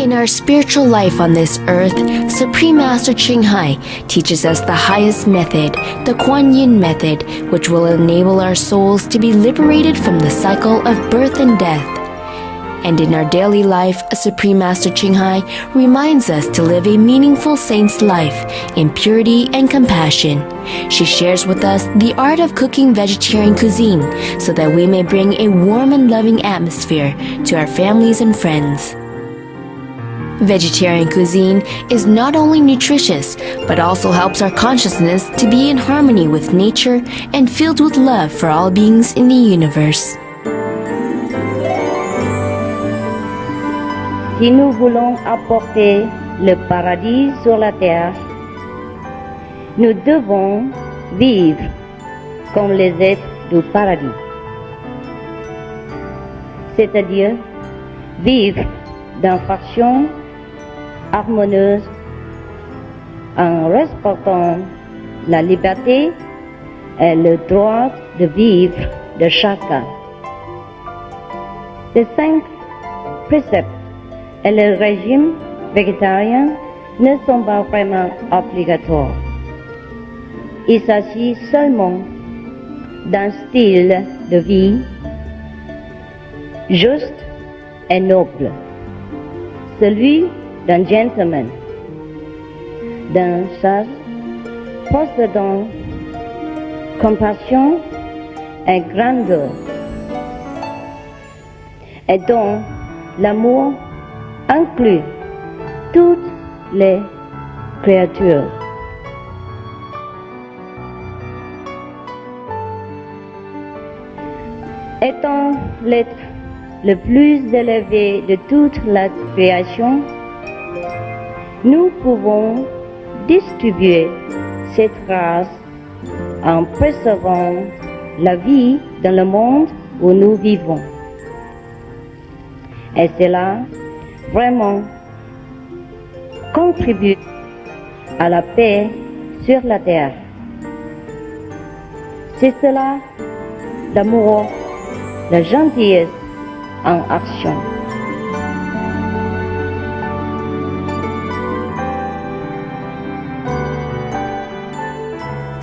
In our spiritual life on this earth, Supreme Master Ching Hai teaches us the highest method, the Kuan Yin method, which will enable our souls to be liberated from the cycle of birth and death. And in our daily life, Supreme Master Ching Hai reminds us to live a meaningful saint's life in purity and compassion. She shares with us the art of cooking vegetarian cuisine so that we may bring a warm and loving atmosphere to our families and friends. Vegetarian cuisine is not only nutritious, but also helps our consciousness to be in harmony with nature and filled with love for all beings in the universe. Si nous voulons apporter le paradis sur la terre, nous devons vivre comme les êtres du paradis. C'est-à-dire vivre dans façon harmonieuse en respectant la liberté et le droit de vivre de chacun. Les 5 préceptes et le régime végétarien ne sont pas vraiment obligatoires. Il s'agit seulement d'un style de vie juste et noble, celui d'un gentleman, d'un sage possédant compassion et grandeur, et dont l'amour inclut toutes les créatures. Étant l'être le plus élevé de toute la création, nous pouvons distribuer cette race en préservant la vie dans le monde où nous vivons. Et cela vraiment contribue à la paix sur la terre. C'est cela l'amour, la gentillesse en action.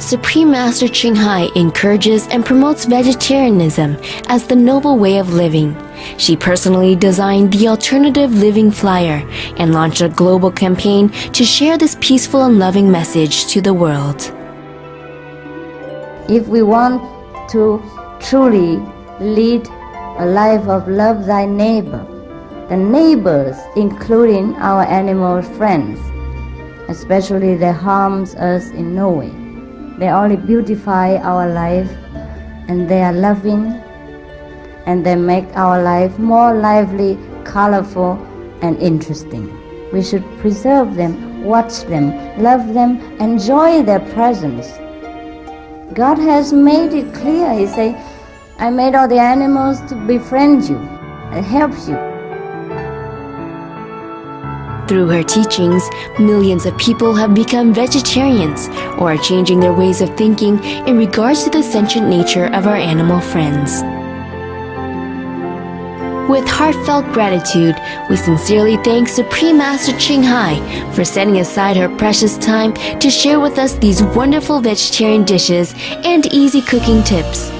Supreme Master Ching Hai encourages and promotes vegetarianism as the noble way of living. She personally designed the Alternative Living Flyer and launched a global campaign to share this peaceful and loving message to the world. If we want to truly lead a life of love thy neighbor, the neighbors including our animal friends, especially they harms us in no way. They only beautify our life, and they are loving, and they make our life more lively, colorful, and interesting. We should preserve them, watch them, love them, enjoy their presence. God has made it clear. He says, I made all the animals to befriend you. It helps you. Through her teachings, millions of people have become vegetarians or are changing their ways of thinking in regards to the sentient nature of our animal friends. With heartfelt gratitude, we sincerely thank Supreme Master Ching Hai for setting aside her precious time to share with us these wonderful vegetarian dishes and easy cooking tips.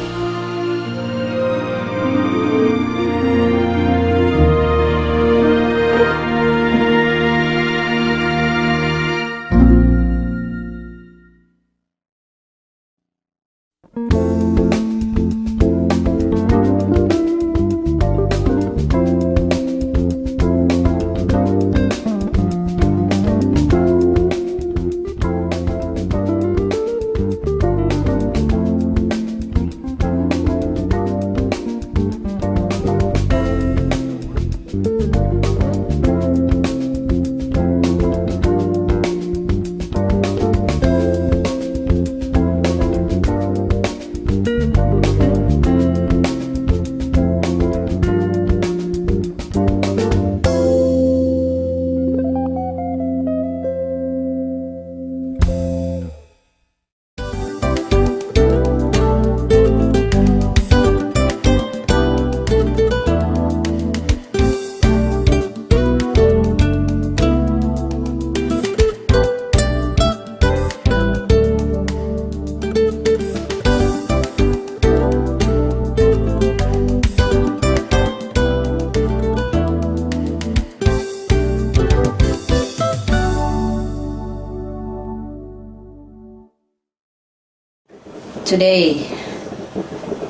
Today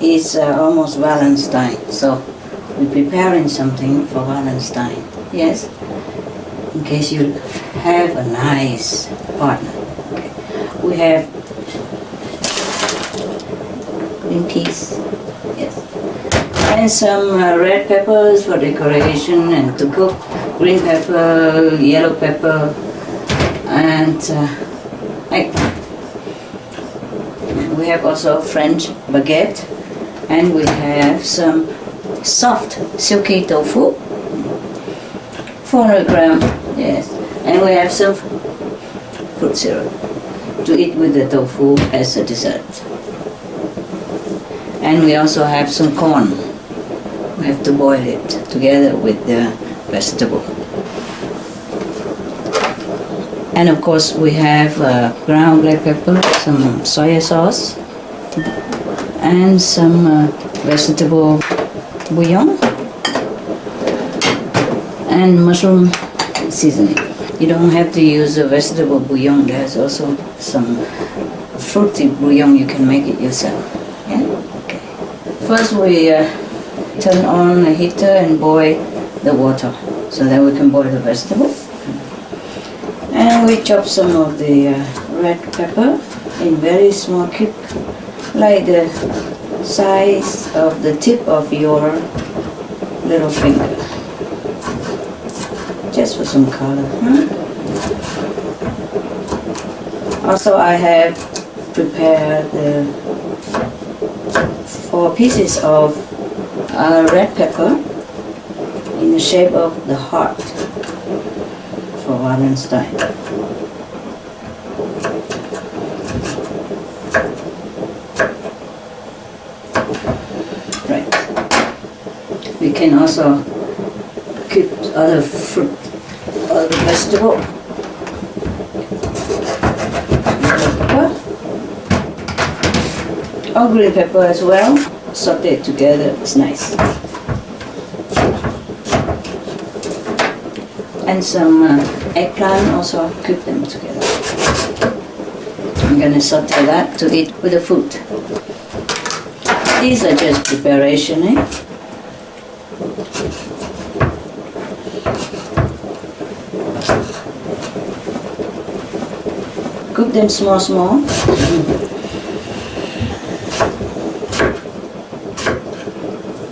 is almost Valentine, so we're preparing something for Valentine. Yes, in case you have a nice partner. Okay. We have green peas, yes, and some red peppers for decoration and to cook. Green pepper, yellow pepper, and eggplant. We have also French baguette, and we have some soft silky tofu, 400 gram, yes, and we have some fruit syrup to eat with the tofu as a dessert. And we also have some corn. We have to boil it together with the vegetable. And of course we have ground black pepper, some soy sauce, and some vegetable bouillon, and mushroom seasoning. You don't have to use a vegetable bouillon, there's also some fruity bouillon, you can make it yourself. Yeah? Okay. First we turn on a heater and boil the water so that we can boil the vegetable. And we chop some of the red pepper in very small cubes, like the size of the tip of your little finger, just for some color. Also, I have prepared the 4 pieces of red pepper in the shape of the heart for Valentine. Right. We can also keep other fruit, other vegetable. Pepper. Or green pepper as well. Saute it together, it's nice. And some eggplant, also cook them together. I'm gonna saute that to eat with the food. These are just preparation, eh? Cook them small.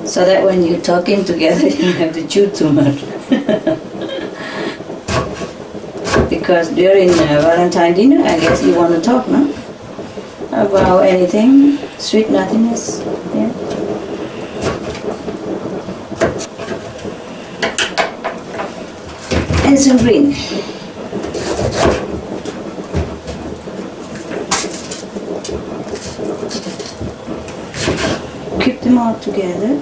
So that when you're talking together, you don't have to chew too much. Because during Valentine dinner, I guess you want to talk, no? About anything, sweet nothingness, yeah? And some green. Keep them all together.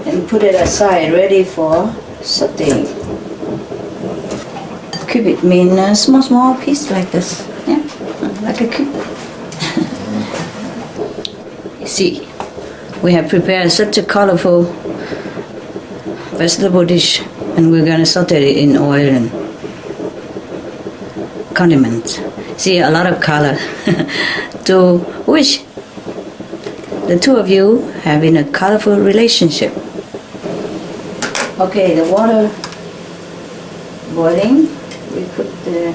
And put it aside, ready for sauteing. Cube it mean small piece like this, yeah, like a cube. You see, we have prepared such a colorful vegetable dish, and we're gonna saute it in oil and condiments. See, a lot of color to wish the two of you having a colorful relationship. Okay, the water boiling, we put the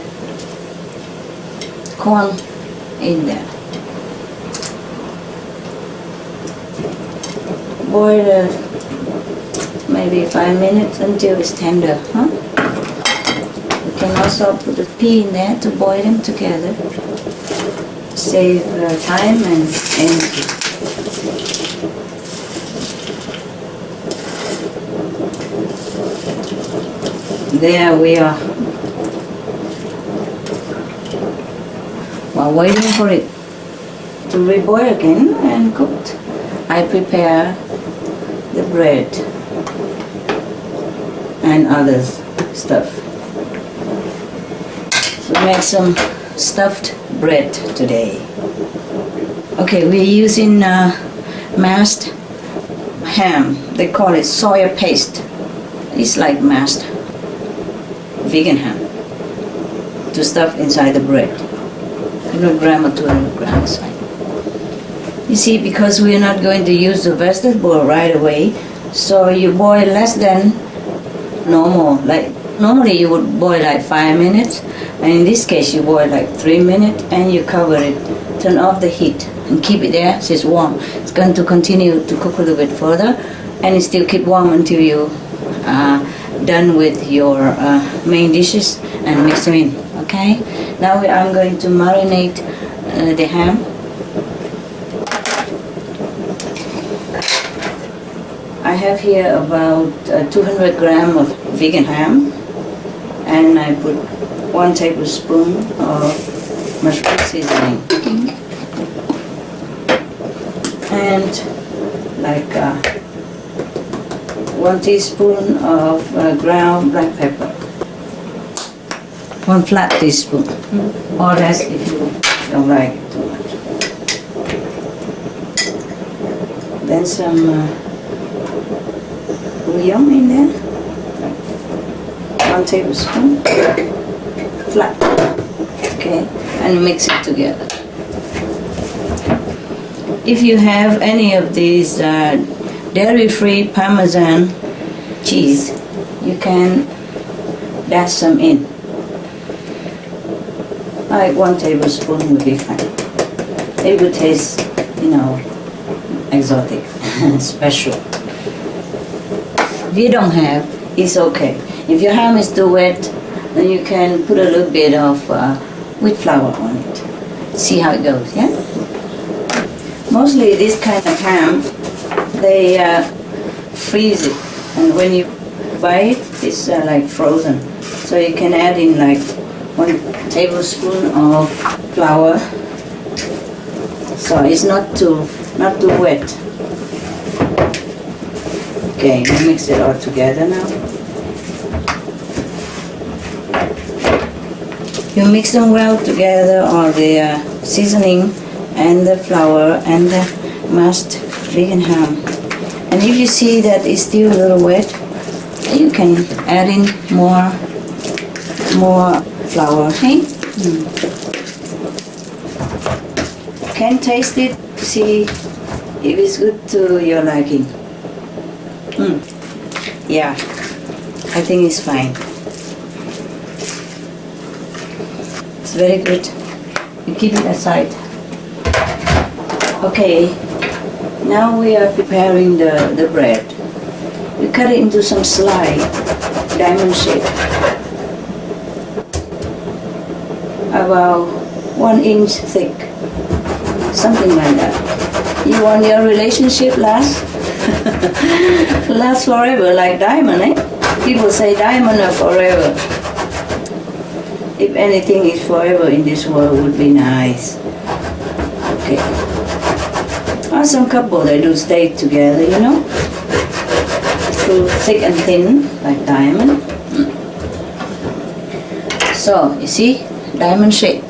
corn in there. Boil maybe 5 minutes until it's tender, huh? You can also put the pea in there to boil them together. Save time and energy. There we are. While waiting for it to reboil again and cooked, I prepare the bread and other stuff. So make some stuffed bread today. Okay, we're using mashed ham. They call it soya paste. It's like mashed vegan ham to stuff inside the bread. 100 gram or 200 grams. You see, because we are not going to use the vegetable right away, so you boil less than normal. Like normally you would boil like 5 minutes, and in this case you boil like 3 minutes, and you cover it. Turn off the heat and keep it there so it's warm. It's going to continue to cook a little bit further, and it still keep warm until you are done with your main dishes and mix them in. Okay. Now I'm going to marinate the ham. I have here about 200 gram of vegan ham, and I put 1 tablespoon of mushroom seasoning, and like 1 teaspoon of ground black pepper, 1 flat teaspoon, or less if you don't like it too much. Then some bouillon in there, 1 tablespoon, flat, okay, and mix it together. If you have any of these dairy-free Parmesan cheese, you can dash some in. Like 1 tablespoon would be fine. It would taste, exotic, special. If you don't have, it's okay. If your ham is too wet, then you can put a little bit of wheat flour on it. See how it goes, yeah? Mostly this kind of ham, they freeze it, and when you buy it, it's like frozen. So you can add in like 1 tablespoon of flour, so it's not too wet. Okay, we mix it all together now. You mix them well together, all the seasoning and the flour and the mashed vegan ham. And if you see that it's still a little wet, you can add in more flour, okay? Can taste it to see if it's good to your liking. Yeah, I think it's fine. It's very good. You keep it aside. Okay, now we are preparing the bread. We cut it into some slice, diamond shape, about 1 inch thick, something like that. You want your relationship last forever, like diamond, eh? People say diamond are forever. If anything is forever in this world, would be nice. Okay. Or some couple, they do stay together, through thick and thin, like diamond. So, you see, diamond shape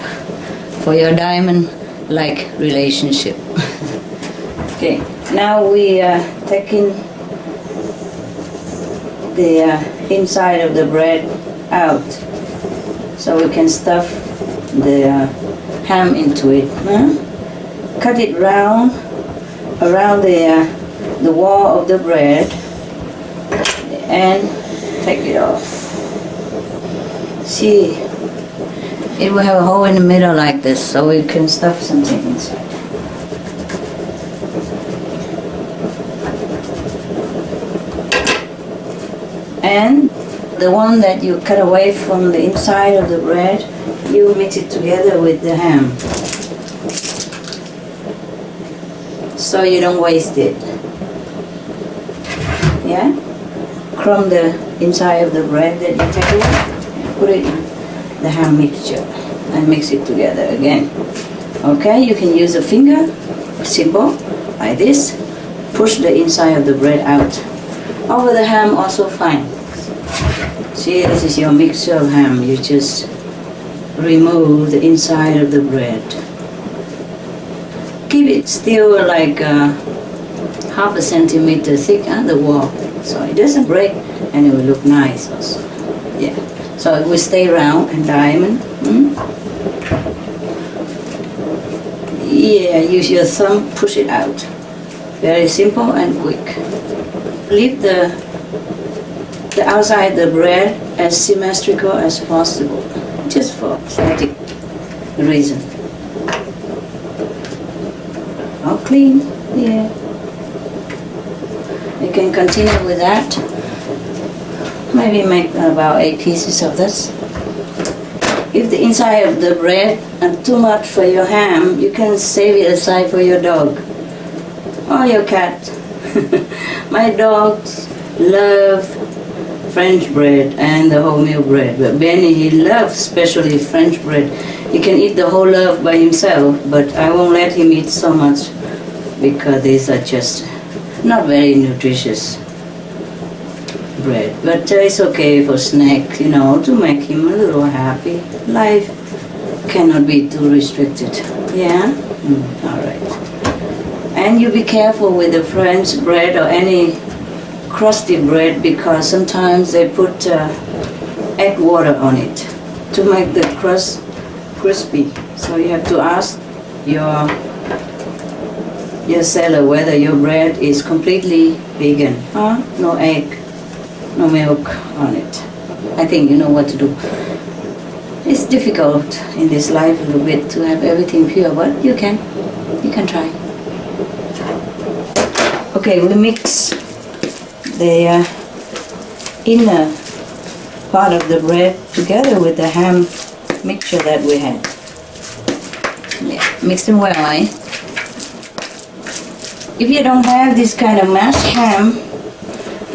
for your diamond-like relationship. Okay, now we are taking the inside of the bread out, so we can stuff the ham into it. Cut it round around the wall of the bread and take it off. See, it will have a hole in the middle like this, so we can stuff something inside. And the one that you cut away from the inside of the bread, you mix it together with the ham, so you don't waste it. Yeah? Crumb the inside of the bread that you take away, put it in the ham mixture and mix it together again. Okay, you can use a finger, simple, like this. Push the inside of the bread out. Over the ham also fine. See, this is your mixture of ham. You just remove the inside of the bread. Keep it still like half a centimeter thick on the wall, so it doesn't break and it will look nice also. Yeah. So it will stay round and diamond. Yeah, use your thumb, push it out. Very simple and quick. Leave the outside the bread as symmetrical as possible, just for aesthetic reason. All clean, yeah. You can continue with that. Maybe make about 8 pieces of this. If the inside of the bread is too much for your ham, you can save it aside for your dog or your cat. My dogs love French bread and the wholemeal bread, but Benny, he loves especially French bread. He can eat the whole loaf by himself, but I won't let him eat so much because these are just not very nutritious bread. But it's okay for snack, you know, to make him a little happy. Life cannot be too restricted. Yeah? All right. And you be careful with the French bread or any crusty bread because sometimes they put egg water on it to make the crust crispy. So you have to ask your seller whether your bread is completely vegan. No egg, no milk on it. I think you know what to do. It's difficult in this life a little bit to have everything pure, but you can try. Okay, we mix the inner part of the bread together with the ham mixture that we had. Yeah, mix them well, eh? If you don't have this kind of mashed ham,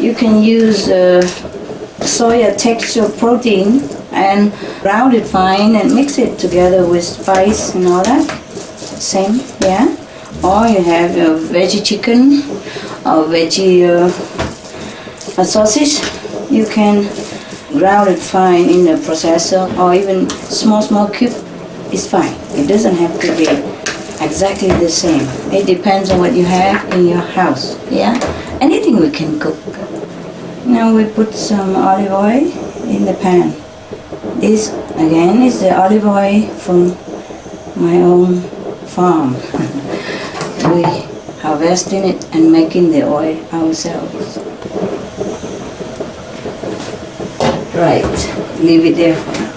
you can use soya texture protein and round it fine and mix it together with spice and all that. Same, yeah? Or you have a veggie chicken or veggie a sausage. You can ground it fine in the processor or even small cube is fine. It doesn't have to be exactly the same. It depends on what you have in your house, yeah? Anything we can cook. Now we put some olive oil in the pan. This again is the olive oil from my own farm. We harvesting it and making the oil ourselves. Right, leave it there for now.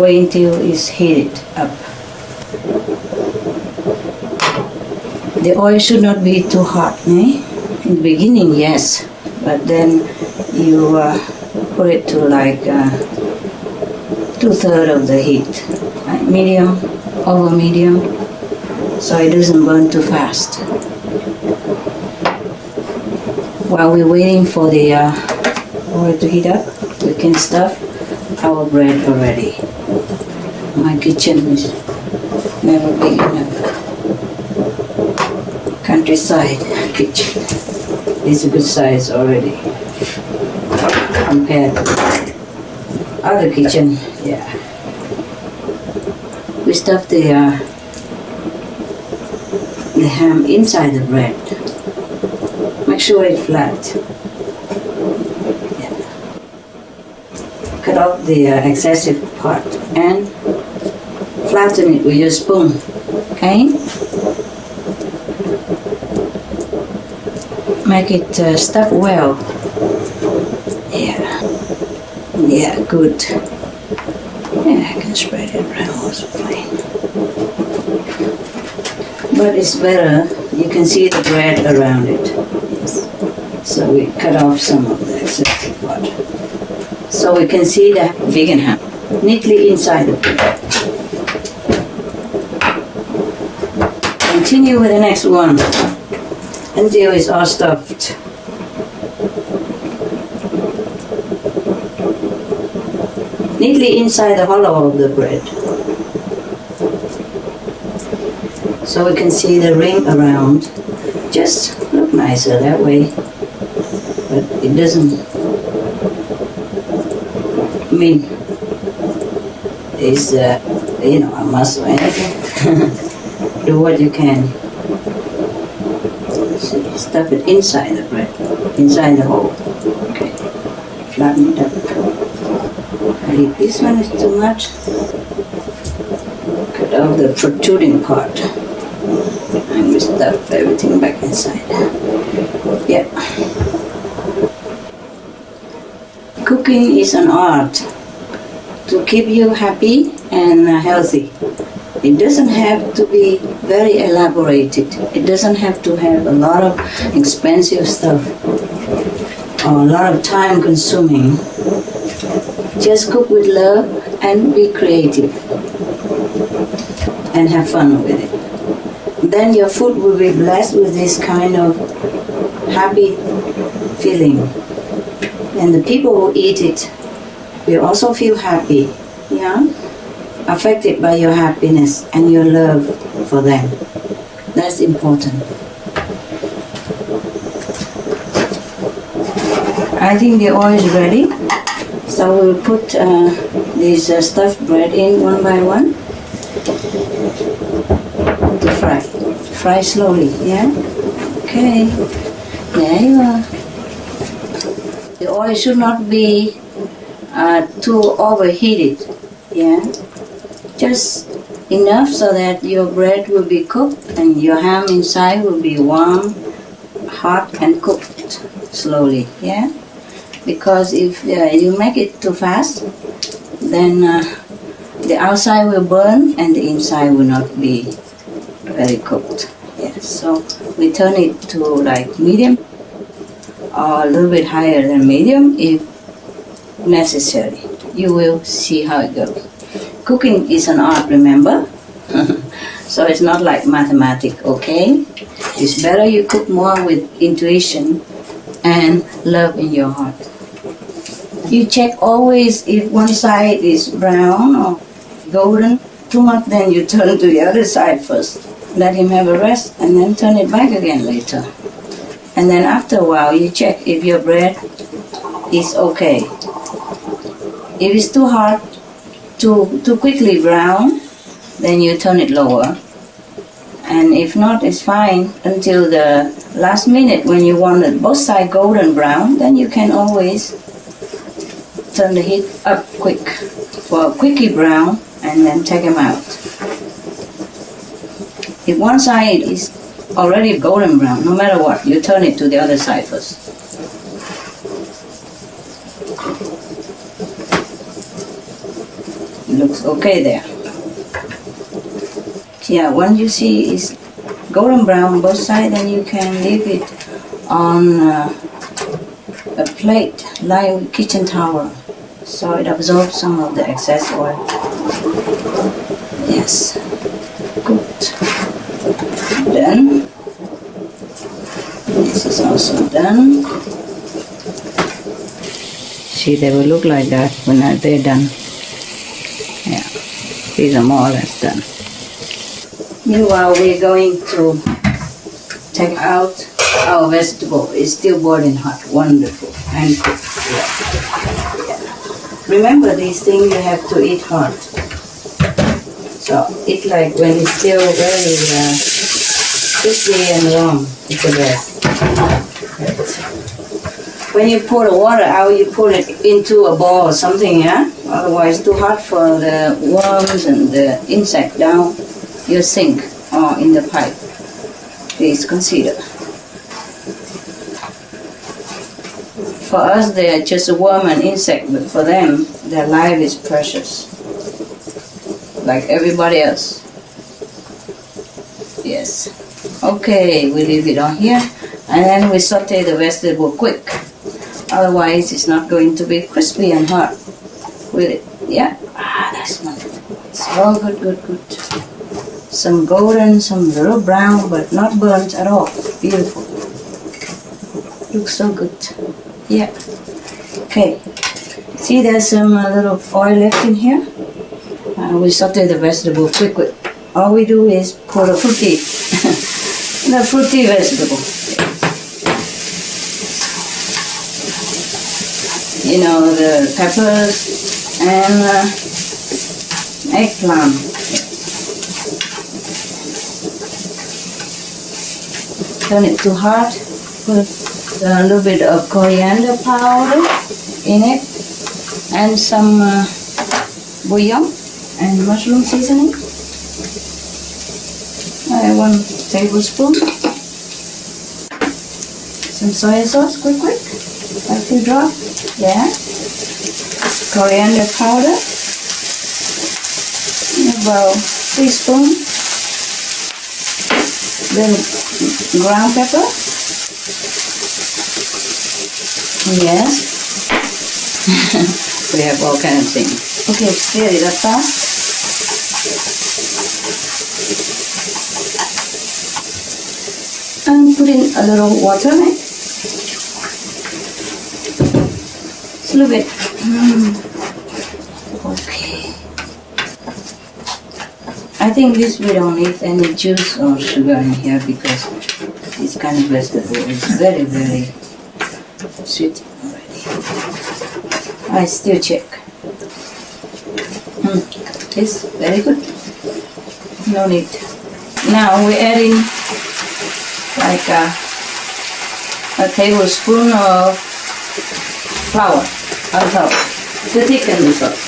Wait until it's heated up. The oil should not be too hot, eh? In the beginning, yes, but then you put it to like 2/3 of the heat, right? Medium, over medium, so it doesn't burn too fast. While we're waiting for the oil to heat up, we can stuff our bread already. My kitchen is never big enough. Countryside kitchen is a good size already compared to other kitchen. Yeah, we stuff the ham inside the bread. Make sure it's flat. Yeah. Cut off the excessive part and flatten it with your spoon. Okay. Make it stuff well. Yeah, good. Yeah, I can spread it around also fine. But it's better, you can see the bread around it. Yes. So we cut off some of the excess part. So we can see the vegan ham neatly inside the bread. Continue with the next one until it's all stuffed. Neatly inside the hollow of the bread. So we can see the ring around. Just look nicer that way. But it doesn't mean it's a must or anything. Do what you can. Stuff it inside the bread, inside the hole. Okay, flatten it up. If this one is too much, cut off the protruding part and we stuff everything back inside. Yeah. Cooking is an art to keep you happy and healthy. It doesn't have to be very elaborated. It doesn't have to have a lot of expensive stuff or a lot of time consuming. Just cook with love and be creative and have fun with it. Then your food will be blessed with this kind of happy feeling. And the people who eat it will also feel happy, yeah? Affected by your happiness and your love for them. That's important. I think the oil is ready. So we'll put these stuffed bread in one by one to fry. Fry slowly, yeah? Okay, there you are. The oil should not be too overheated, yeah? Just enough so that your bread will be cooked and your ham inside will be warm, hot and cooked slowly, yeah? Because if you make it too fast, then the outside will burn and the inside will not be very cooked. Yes, so we turn it to like medium or a little bit higher than medium if necessary. You will see how it goes. Cooking is an art, remember? So it's not like mathematics, okay? It's better you cook more with intuition and love in your heart. You check always if one side is brown or golden too much, then you turn to the other side first. Let him have a rest and then turn it back again later. And then after a while you check if your bread is okay. If it's too hard, too quickly brown, then you turn it lower. And if not, it's fine until the last minute when you want it both sides golden brown, then you can always turn the heat up quick for a quickie brown and then take them out. If one side is already golden brown, no matter what, you turn it to the other side first. It looks okay there. Yeah, once you see it's golden brown on both sides, then you can leave it on a plate lined with kitchen towel so it absorbs some of the excess oil. Yes, good. Done. This is also done. See, they will look like that when they're done. Yeah, these are more or less done. Meanwhile, we're going to take out our vegetable. It's still boiling hot, wonderful, and cooked. Yeah. Remember, these things you have to eat hot. So eat like when it's still very crispy and warm. It's the best. Right. When you pour the water out, you pour it into a bowl or something, yeah? Otherwise, it's too hot for the worms and the insect down your sink or in the pipe. Please consider. For us, they're just a worm and insect, but for them, their life is precious. Like everybody else. Yes. Okay, we leave it on here. And then we saute the vegetable quick. Otherwise, it's not going to be crispy and hot. With it. Yeah. Ah, that's wonderful. It's all good, good, good. Some golden, some little brown, but not burnt at all. Beautiful. Looks so good. Yeah. Okay. See, there's some little oil left in here. We saute the vegetable quick. All we do is pour the fruity, the fruity vegetable. You know, the peppers and eggplant. Turn it to hot. Put a little bit of coriander powder in it and some bouillon and mushroom seasoning. 1 tablespoon. Some soy sauce, quick. A few drops. Yeah. Coriander powder. About 3 spoons. Then ground pepper. Yes. We have all kind of things. Okay, stir it up fast. And put in a little water, right? Just a little bit. Okay. I think this we don't need any juice or sugar in here because this kind of vegetable is very, very sweet already. I still check. It's very good. No need. Now we're adding like a tablespoon of flour on top to thicken the sauce.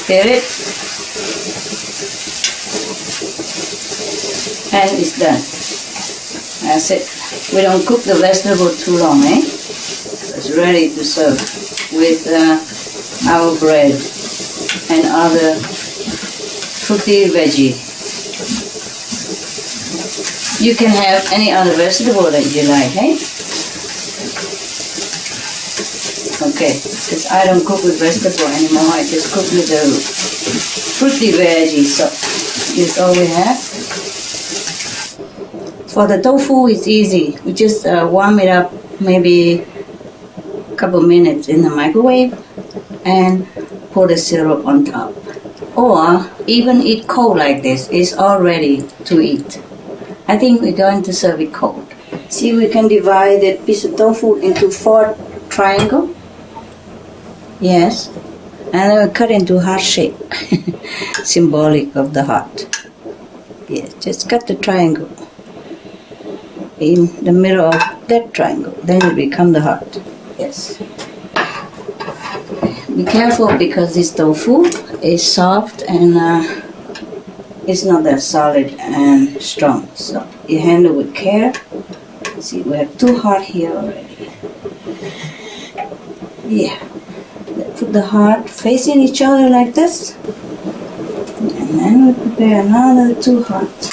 Stir it. And it's done. That's it. We don't cook the vegetable too long, eh? It's ready to serve with our bread and other fruity veggie. You can have any other vegetable that you like, eh? Okay, because I don't cook with vegetable anymore. I just cook with the fruity veggie. So this is all we have. For the tofu, it's easy. We just warm it up maybe a couple minutes in the microwave and pour the syrup on top. Or even eat cold like this. It's all ready to eat. I think we're going to serve it cold. See, we can divide that piece of tofu into 4 triangles. Yes. And then we cut into heart shape. Symbolic of the heart. Yes, just cut the triangle in the middle of that triangle. Then it become the heart. Yes. Be careful because this tofu is soft and it's not that solid and strong. So you handle with care. See, we have 2 hearts here already. Yeah. Put the heart facing each other like this. And then we prepare another 2 hearts.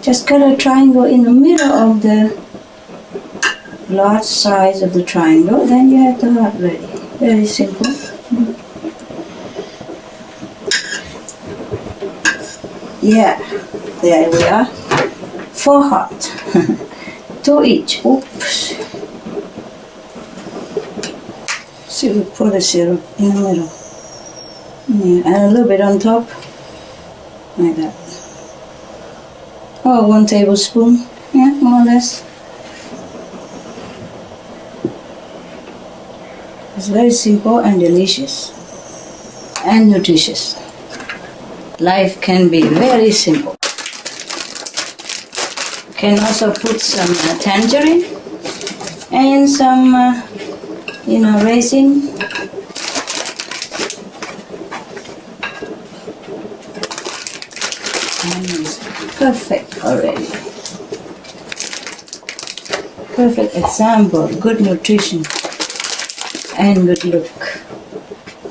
Just cut a triangle in the middle of the large size of the triangle. Then you have the heart ready. Very simple. Yeah, there we are. 4 hearts. 2 each. Oops. See, we put the syrup in the middle. Yeah, and a little bit on top. Like that. Oh, 1 tablespoon. Yeah, more or less. It's very simple and delicious. And nutritious. Life can be very simple. Can also put some tangerine and some, raisin. And it's perfect already. Perfect example, good nutrition and good look.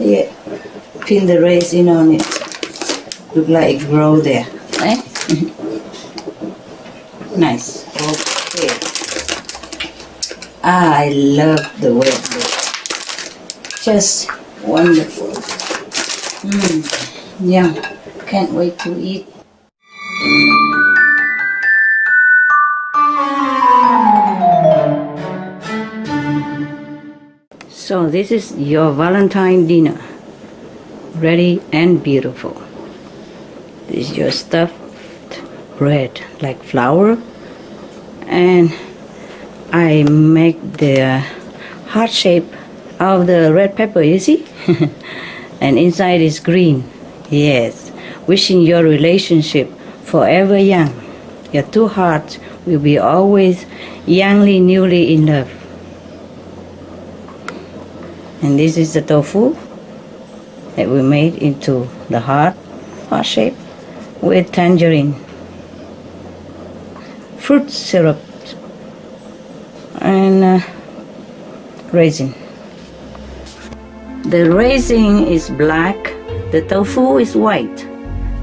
Yeah, pin the raisin on it. Look like it grow there. Eh? Nice. Okay. I love the way it looks. Just wonderful. Yum. Can't wait to eat. So this is your Valentine dinner. Ready and beautiful. This is your stuffed bread, like flour, and I make the heart shape of the red pepper, you see? And inside is green. Yes, wishing your relationship forever young. Your 2 hearts will be always youngly, newly in love. And this is the tofu. that we made into the heart shape with tangerine, fruit syrup, and raisin. The raisin is black, the tofu is white,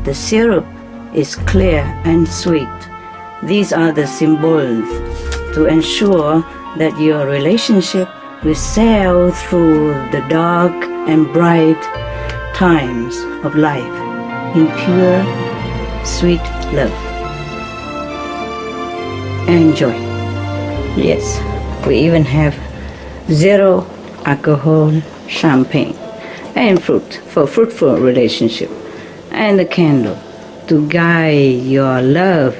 the syrup is clear and sweet. These are the symbols to ensure that your relationship will sail through the dark and bright times of life in pure, sweet love and joy. Yes, we even have zero alcohol champagne and fruit for fruitful relationship, and a candle to guide your love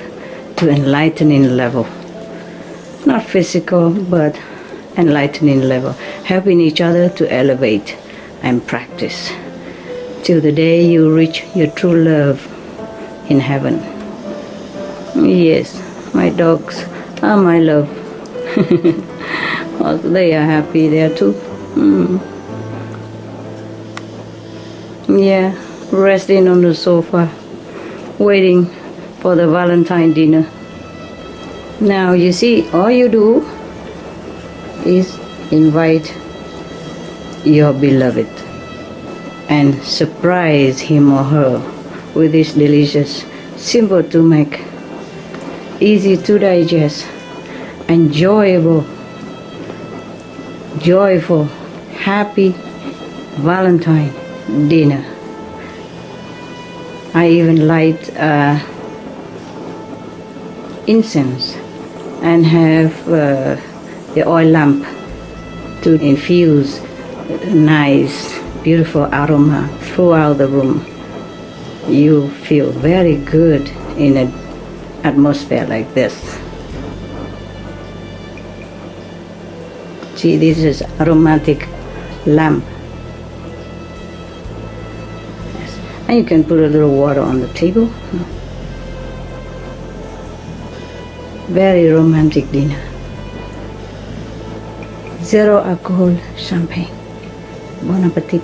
to enlightening level. Not physical, but enlightening level, helping each other to elevate and practice till the day you reach your true love in heaven. Yes, my dogs are my love. They are happy there too. Yeah, resting on the sofa, waiting for the Valentine dinner. Now you see, all you do is invite your beloved and surprise him or her with this delicious, simple to make, easy to digest, enjoyable, joyful, happy Valentine dinner. I even light incense and have the oil lamp to infuse nice, beautiful aroma throughout the room. You feel very good in an atmosphere like this. See, this is aromatic lamp. Yes. And you can put a little water on the table. Very romantic dinner. Zero alcohol champagne. Bon appetit.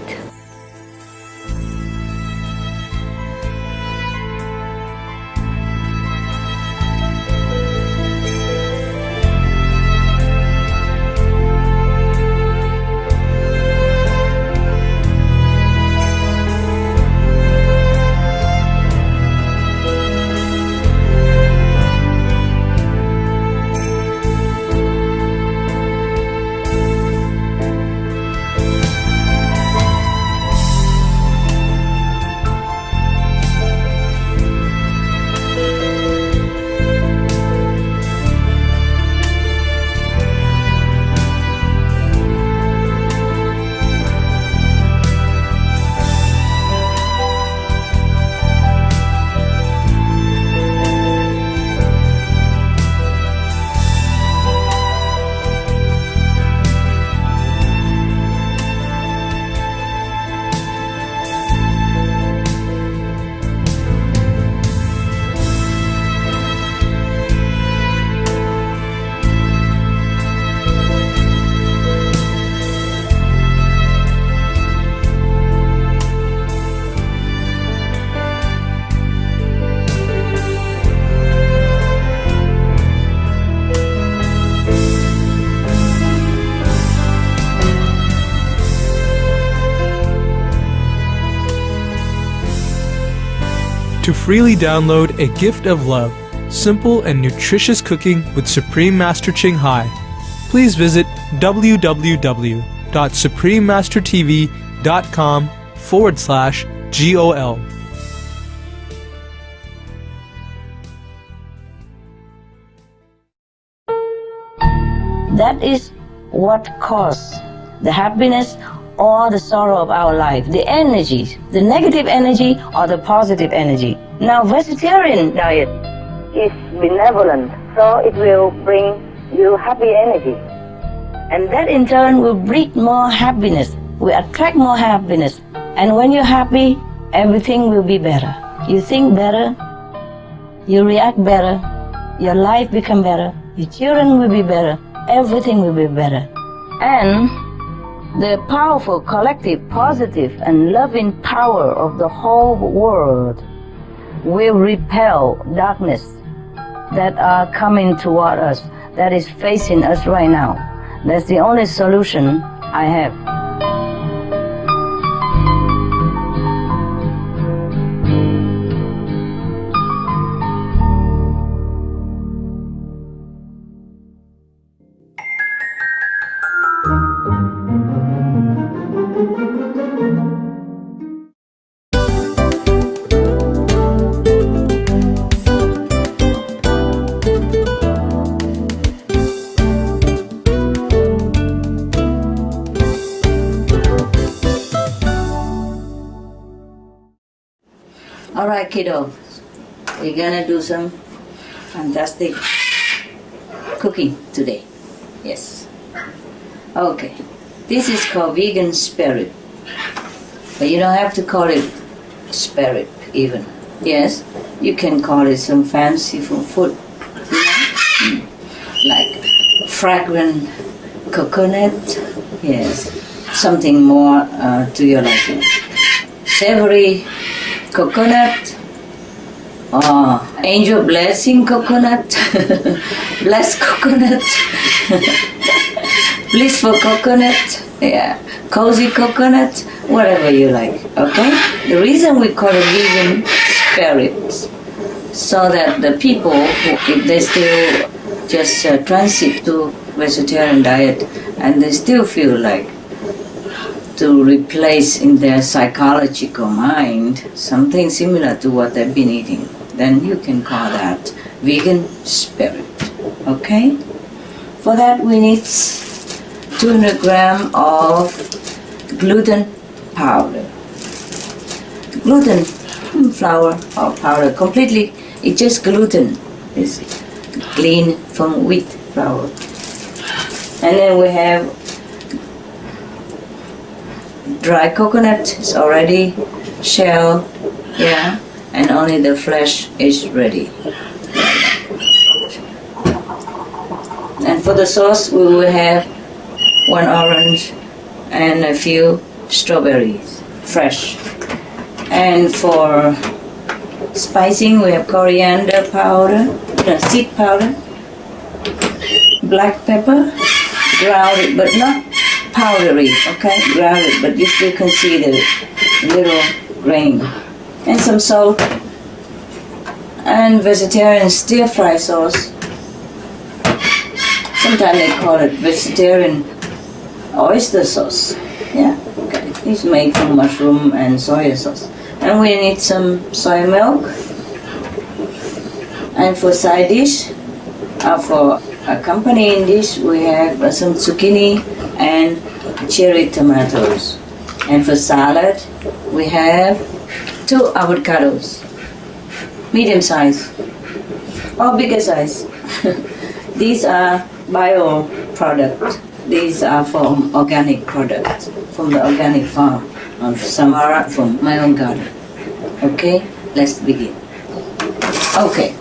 To freely download A Gift of Love, simple and nutritious cooking with Supreme Master Ching Hai, please visit www.suprememastertv.com/GOL. That is what causes the happiness or the sorrow of our life, the energy, the negative energy or the positive energy. Now, vegetarian diet is benevolent, so it will bring you happy energy. And that in turn will breed more happiness, will attract more happiness. And when you're happy, everything will be better. You think better, you react better, your life become better, your children will be better, everything will be better. And The powerful, collective, positive, and loving power of the whole world will repel darkness that are coming toward us, that is facing us right now. That's the only solution I have. All right, kiddo, we're gonna do some fantastic cooking today. Yes. Okay. This is called vegan spare rib. But you don't have to call it spare rib even. Yes, you can call it some fancy food. You know? Like fragrant coconut. Yes. Something more to your liking. Savory coconut, angel blessing coconut, blessed coconut, blissful coconut, yeah, cozy coconut, whatever you like, okay? The reason we call it vegan spare ribs, so that the people, who, if they still just transit to vegetarian diet and they still feel like to replace in their psychological mind something similar to what they've been eating, then you can call that vegan spare rib. Okay? For that we need 200 grams of gluten powder. Gluten flour or powder, completely, it's just gluten. It's clean from wheat flour. And then we have dry coconut, is already shell, yeah, and only the flesh is ready. And for the sauce, we will have 1 orange and a few strawberries, fresh. And for spicing, we have coriander powder, seed powder, black pepper, grounded but not powdery, okay, grounded, but you still can see the little grain. And some salt. And vegetarian stir-fry sauce. Sometimes they call it vegetarian oyster sauce. Yeah, okay. It's made from mushroom and soy sauce. And we need some soy milk. And for side dish, for accompanying dish, we have some zucchini and cherry tomatoes. And for salad, we have 2 avocados, medium size or bigger size. These are bio products. These are from organic products, from the organic farm of Samara, from my own garden. Okay, let's begin. Okay,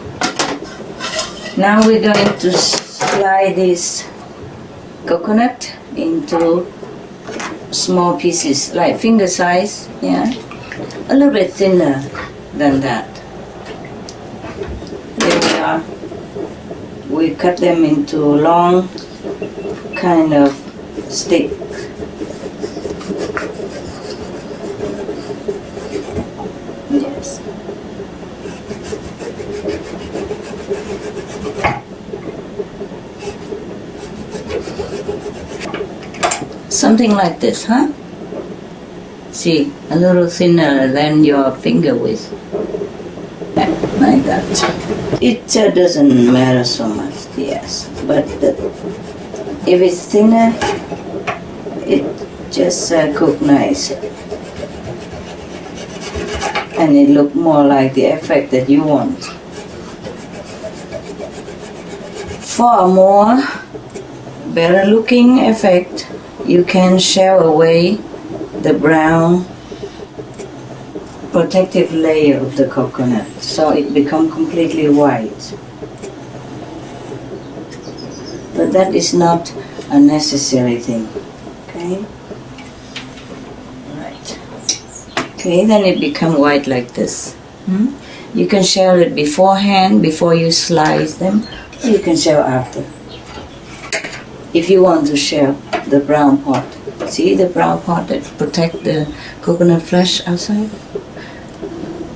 now we're going to slide this coconut into small pieces, like finger size, yeah, a little bit thinner than that. There we are. We cut them into long kind of stick. Yes. Something like this, huh? See, a little thinner than your finger width. Yeah, like that. It doesn't matter so much, yes. But if it's thinner, it just cook nice. And it look more like the effect that you want. For a more better looking effect, you can shell away the brown protective layer of the coconut, so it becomes completely white. But that is not a necessary thing, okay? Okay, then it become white like this. You can shell it beforehand, before you slice them, or you can shell after. If you want to shell the brown part, see the brown part that protect the coconut flesh outside?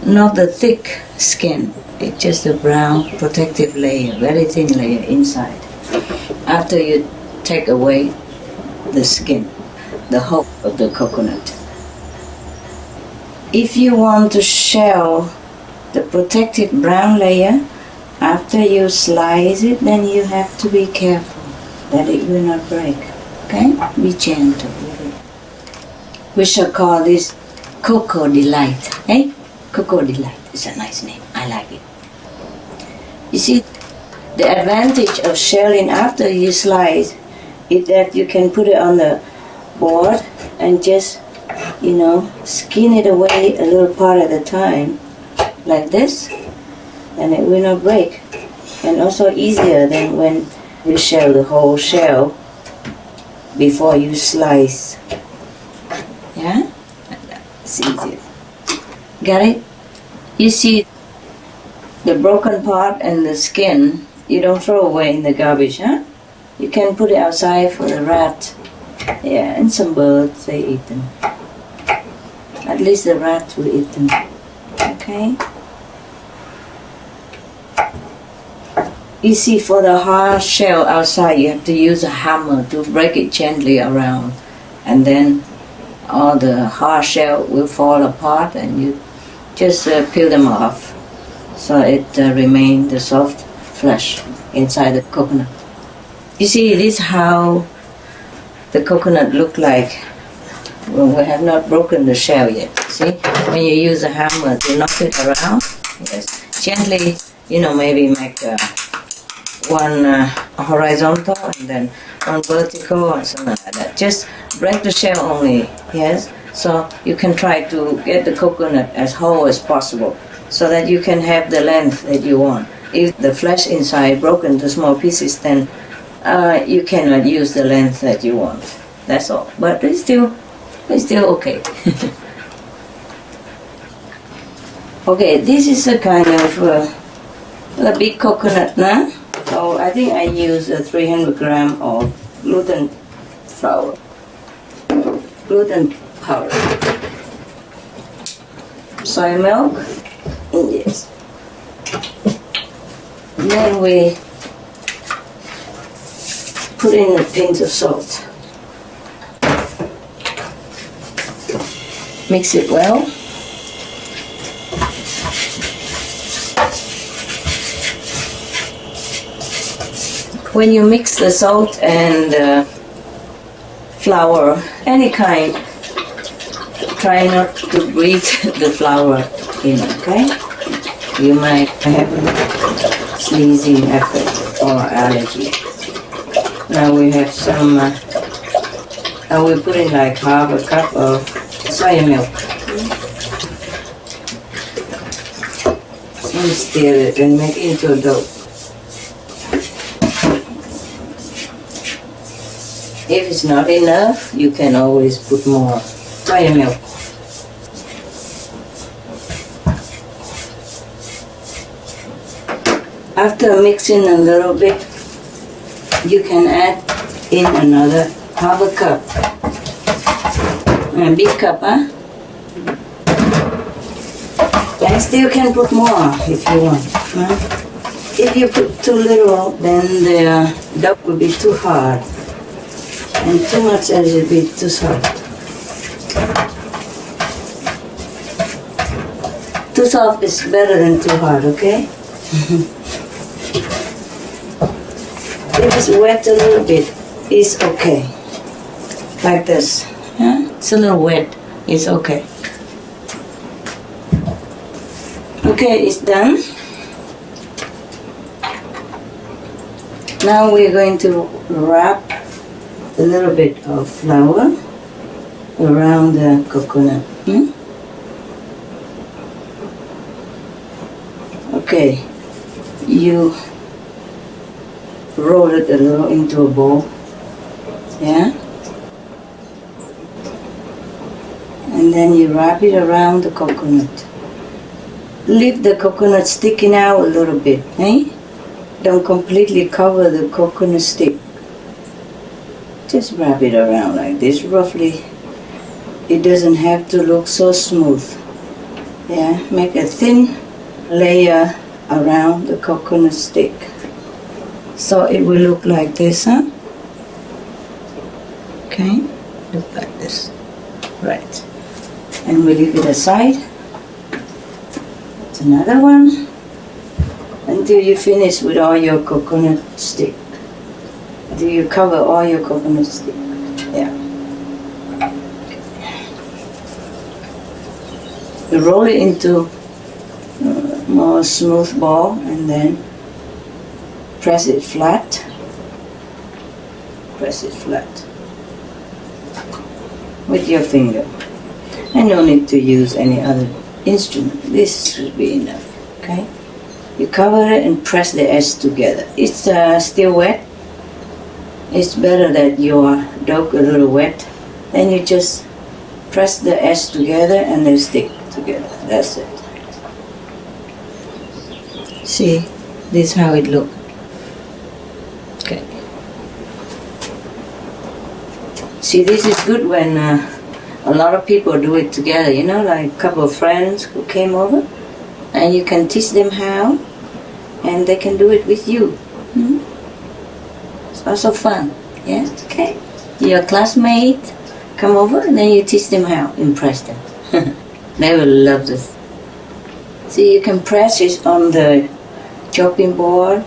Not the thick skin, it's just the brown protective layer, very thin layer inside. After you take away the skin, the hull of the coconut. If you want to shell the protective brown layer, after you slice it, then you have to be careful that it will not break. Okay? Be gentle with it. We shall call this Cocoa Delight. Eh? Cocoa Delight is a nice name. I like it. You see, the advantage of shelling after you slice is that you can put it on the board and just, skin it away a little part at a time, like this, and it will not break. And also easier than when you shell the whole shell before you slice. Yeah? It's easier. Got it? You see, the broken part and the skin, you don't throw away in the garbage, huh? You can put it outside for the rat. Yeah, and some birds, they eat them. At least the rats will eat them. Okay? You see, for the hard shell outside, you have to use a hammer to break it gently around. And then all the hard shell will fall apart and you just peel them off. So it remains the soft flesh inside the coconut. You see, this is how the coconut look like when we have not broken the shell yet. See, when you use a hammer to knock it around, yes, gently, maybe make one horizontal and then one vertical or something like that. Just break the shell only, yes. So you can try to get the coconut as whole as possible, so that you can have the length that you want. If the flesh inside broken to small pieces, then you cannot use the length that you want. That's all. But it's still okay. Okay, this is a kind of a big coconut now. So I think I use 300 gram of gluten powder. Soy milk. Yes. Then we put in a pinch of salt. Mix it well. When you mix the salt and flour, any kind, try not to breathe the flour in, okay? You might have a sneezing effect or allergy. Now we have some, we put in like half a cup of soy milk. And stir it and make into a dough. If it's not enough, you can always put more soy milk. After mixing a little bit, you can add in another half a cup. A big cup, huh? And still can put more if you want. Huh? If you put too little, then the dough will be too hard. And too much and it will be too soft. Too soft is better than too hard, okay? If it's wet a little bit, it's okay. Like this. Yeah? It's a little wet, it's okay. Okay, it's done. Now we're going to wrap a little bit of flour around the coconut. Okay, you roll it a little into a bowl, yeah? and then you wrap it around the coconut. Leave the coconut sticking out a little bit, eh? Don't completely cover the coconut stick. Just wrap it around like this, roughly. It doesn't have to look so smooth. Yeah, make a thin layer around the coconut stick. So it will look like this, huh? Okay, look like this. Right. And we leave it aside. It's another one. Until you finish with all your coconut stick. Until you cover all your coconut stick. Yeah. You roll it into a more smooth ball and then press it flat. Press it flat with your finger. And no need to use any other instrument. This should be enough. Okay? You cover it and press the edge together. It's still wet. It's better that your dough a little wet. Then you just press the edge together and they stick together. That's it. See, this is how it looks. Okay. See, this is good when a lot of people do it together, you know, like a couple of friends who came over, and you can teach them how, and they can do it with you. It's also fun. Yeah, okay. Your classmate come over, and then you teach them how, impress them. They will love this. See, you can press it on the chopping board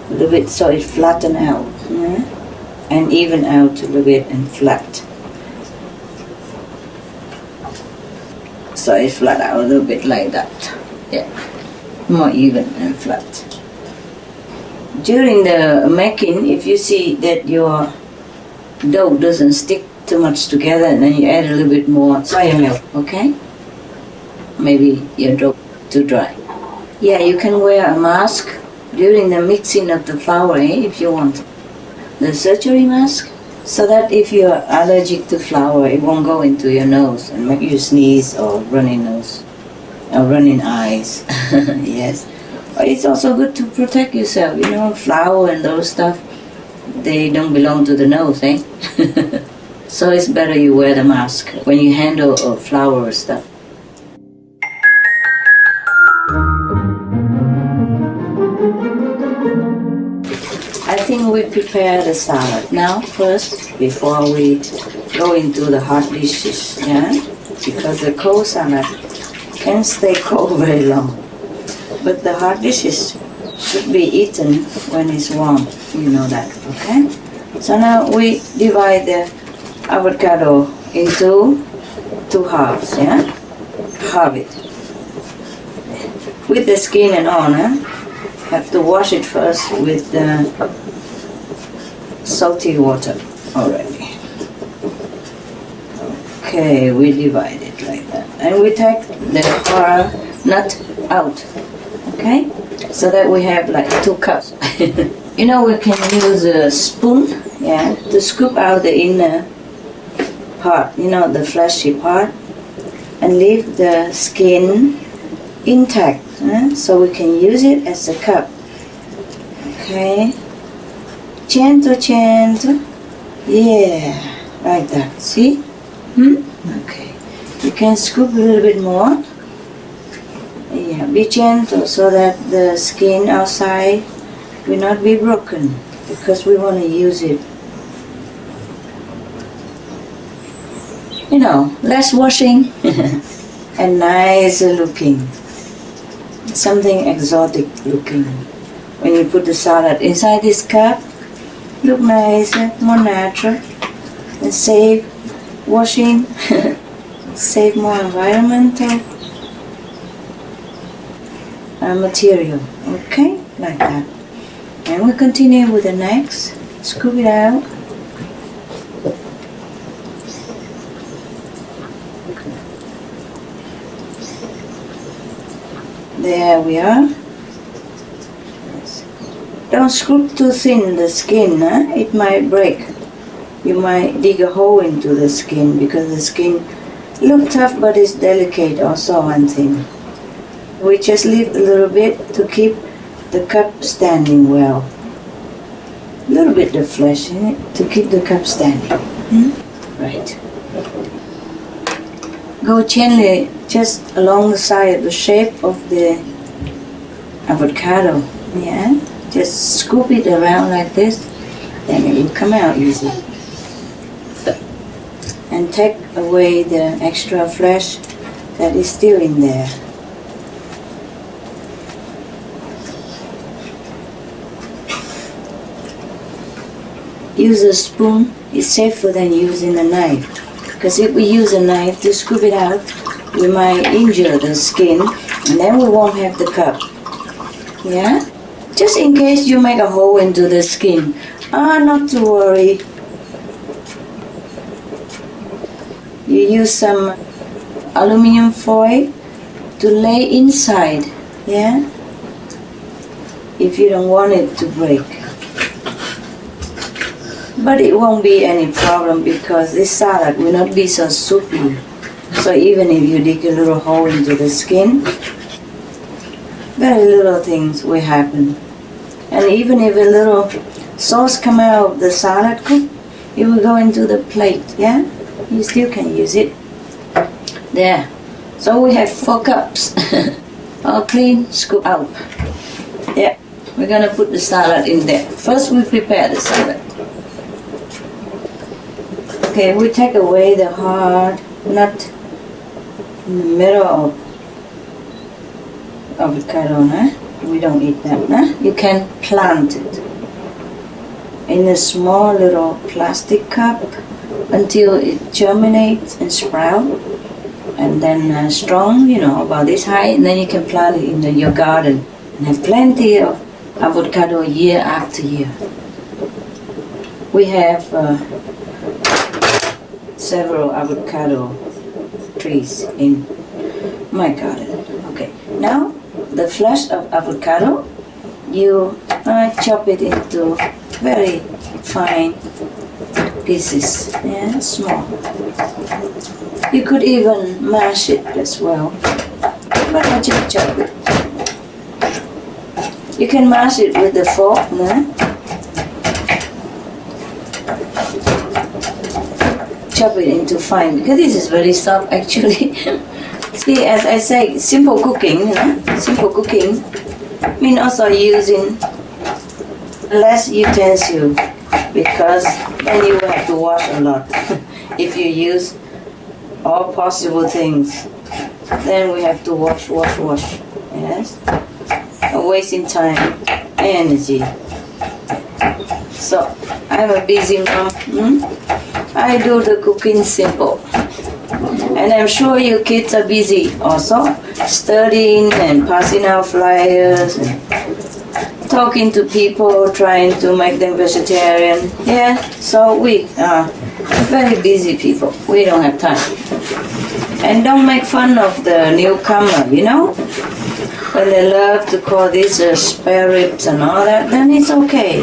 a little bit so it flatten out, and even out a little bit and flat. So it flat out a little bit like that. Yeah, more even and flat. During the making, if you see that your dough doesn't stick too much together, and then you add a little bit more soya milk, okay? Maybe your dough too dry. Yeah, you can wear a mask during the mixing of the flour, if you want. The surgery mask, so that if you're allergic to flour, it won't go into your nose and make you sneeze or running nose or running eyes. Yes. But it's also good to protect yourself, you know, flour and those stuff, they don't belong to the nose, eh? So it's better you wear the mask when you handle flour or stuff. I think we prepare the salad now first before we go into the hot dishes, yeah? Because the cold salad can stay cold very long. But the hot dishes should be eaten when it's warm, you know that, okay? So now we divide the avocado into two halves, yeah? Halve it. With the skin and all, have to wash it first with the salty water already. Okay, we divide it like that. And we take the nut out, okay? So that we have like 2 cups. You know, we can use a spoon, yeah, to scoop out the inner part, you know, the fleshy part, and leave the skin intact, so we can use it as a cup. Okay, gentle, gentle, yeah, like that. See? Okay, you can scoop a little bit more. Yeah, be gentle so that the skin outside will not be broken, because we want to use it, you know, less washing and nicer looking, something exotic looking. When you put the salad inside this cup, look nicer, more natural, and save washing, save more environmental material, okay, like that. And we continue with the next. Scoop it out. There we are. Don't scoop too thin the skin, it might break. You might dig a hole into the skin, because the skin Look tough, but it's delicate also, one thing. We just leave a little bit to keep the cup standing well. A little bit of flesh in it to keep the cup standing. Right. Go gently just along the side of the shape of the avocado. Yeah. Just scoop it around like this, then it will come out easy. And take away the extra flesh that is still in there. Use a spoon. It's safer than using a knife. Because if we use a knife to scoop it out, we might injure the skin and then we won't have the cup. Yeah? Just in case you make a hole into the skin. Not to worry. You use some aluminum foil to lay inside. Yeah? If you don't want it to break. But it won't be any problem because this salad will not be so soupy. So even if you dig a little hole into the skin, very little things will happen. And even if a little sauce come out of the salad cook, it will go into the plate, yeah? You still can use it. There. So we have 4 cups. All clean, scoop out. Yeah. We're gonna put the salad in there. First we prepare the salad. Okay, we take away the hard nut in the middle of avocado, huh? We don't eat that, huh? You can plant it in a small little plastic cup until it germinates and sprout, and then strong, about this height, and then you can plant it in your garden and have plenty of avocado year after year. We have several avocado trees in my garden. Okay, now the flesh of avocado, you chop it into very fine pieces, yeah, small. You could even mash it as well, but I just chop it. You can mash it with the fork, no? Chop it into fine, because this is very soft actually. See, as I say, simple cooking, simple cooking mean also using less utensil, because then you will have to wash a lot. If you use all possible things, then we have to wash, yes? Wasting time, energy. So, I'm a busy mom. I do the cooking simple. And I'm sure you kids are busy also, studying and passing out flyers and talking to people, trying to make them vegetarian. Yeah, so we are very busy people. We don't have time. And don't make fun of the newcomer, When they love to call this spare ribs and all that, then it's okay,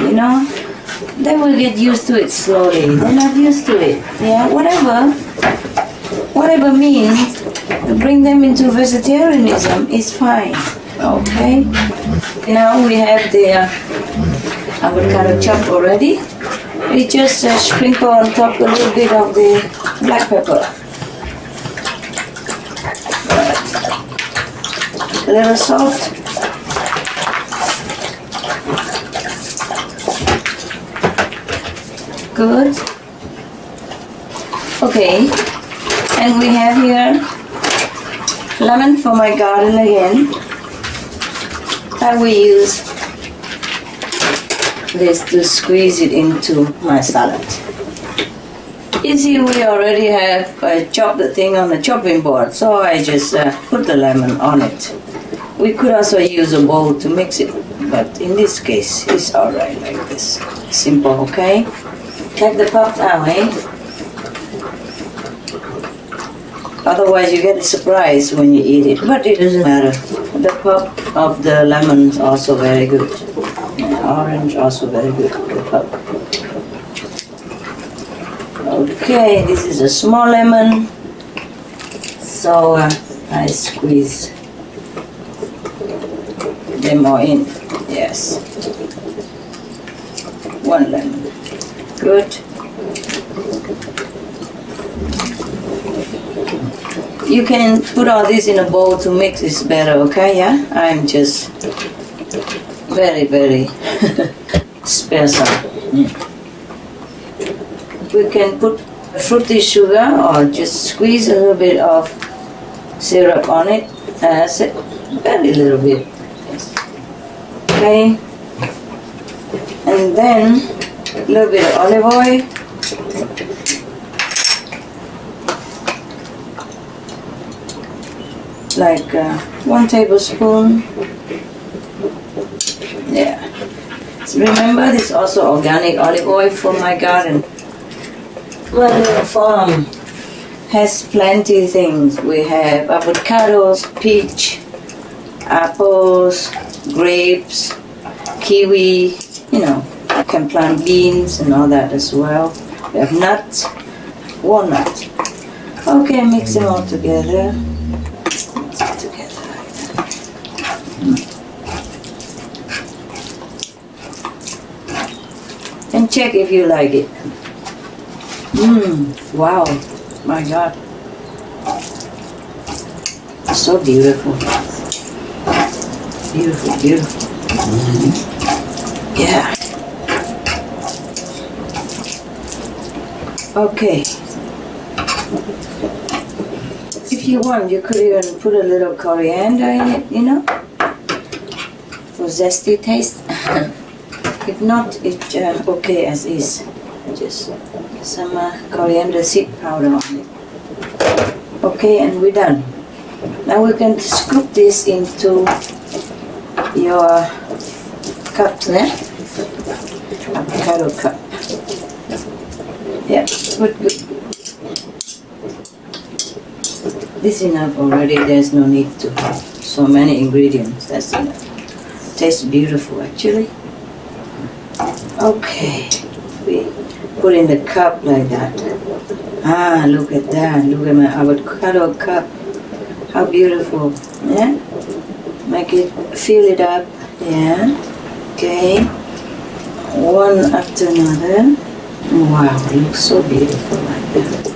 They will get used to it slowly. They're not used to it. Yeah, whatever means to bring them into vegetarianism is fine. Okay. Now we have the avocado chopped already. We just sprinkle on top a little bit of the black pepper. A little salt. Good. Okay. And we have here lemon from my garden again. I will use this to squeeze it into my salad. You see, we already have chopped the thing on the chopping board, so I just put the lemon on it. We could also use a bowl to mix it, but in this case, it's alright like this. Simple, okay? Take the pulp out, Otherwise you get a surprise when you eat it, but it doesn't matter. The pulp of the lemon is also very good. Orange also very good, the pulp. Okay, this is a small lemon. So I squeeze them all in. Yes. 1 lemon. Good. You can put all this in a bowl to mix this better, okay? Yeah? I'm just very, very special. We can put fruity sugar or just squeeze a little bit of syrup on it. Very little bit. Okay. And then a little bit of olive oil. Like 1 tablespoon. Yeah. So remember, this is also organic olive oil from my garden. My little farm has plenty of things. We have avocados, peach, apples, grapes, kiwi, you know, you can plant beans and all that as well. We have nuts, walnut. Okay, mix them all together. Mix it together like that. And check if you like it. Wow, my God. So beautiful. Beautiful, beautiful. Yeah. Okay. If you want, you could even put a little coriander in it, you know, for zesty taste. If not, it's okay as is. Just some coriander seed powder on it. Okay, and we're done. Now we can scoop this into your cup, avocado cup. Yeah, good. This is enough already. There's no need to have so many ingredients. That's enough. Tastes beautiful, actually. Okay, we put in the cup like that. Ah, look at that. Look at my avocado cup. How beautiful. Yeah? Make it, fill it up. Yeah. Okay. One after another. Wow, it looks so beautiful like that.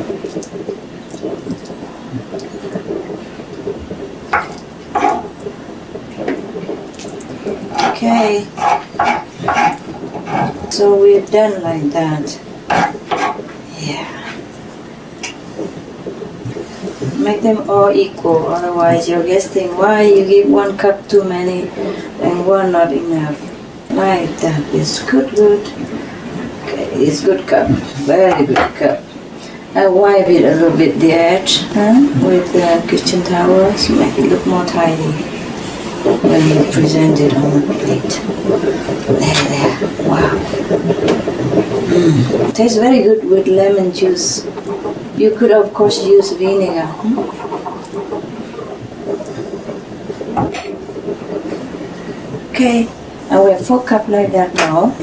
Okay. So we're done like that. Yeah. Make them all equal, otherwise you're guessing why you give 1 cup too many and 1 not enough. Like that. It's good. Okay, it's good cup. Very good cup. I wipe it a little bit the edge with the kitchen towel to make it look more tidy when you present it on the plate. There. Wow. Tastes very good with lemon juice. You could of course use vinegar. Okay, and we have 4 cups like that now.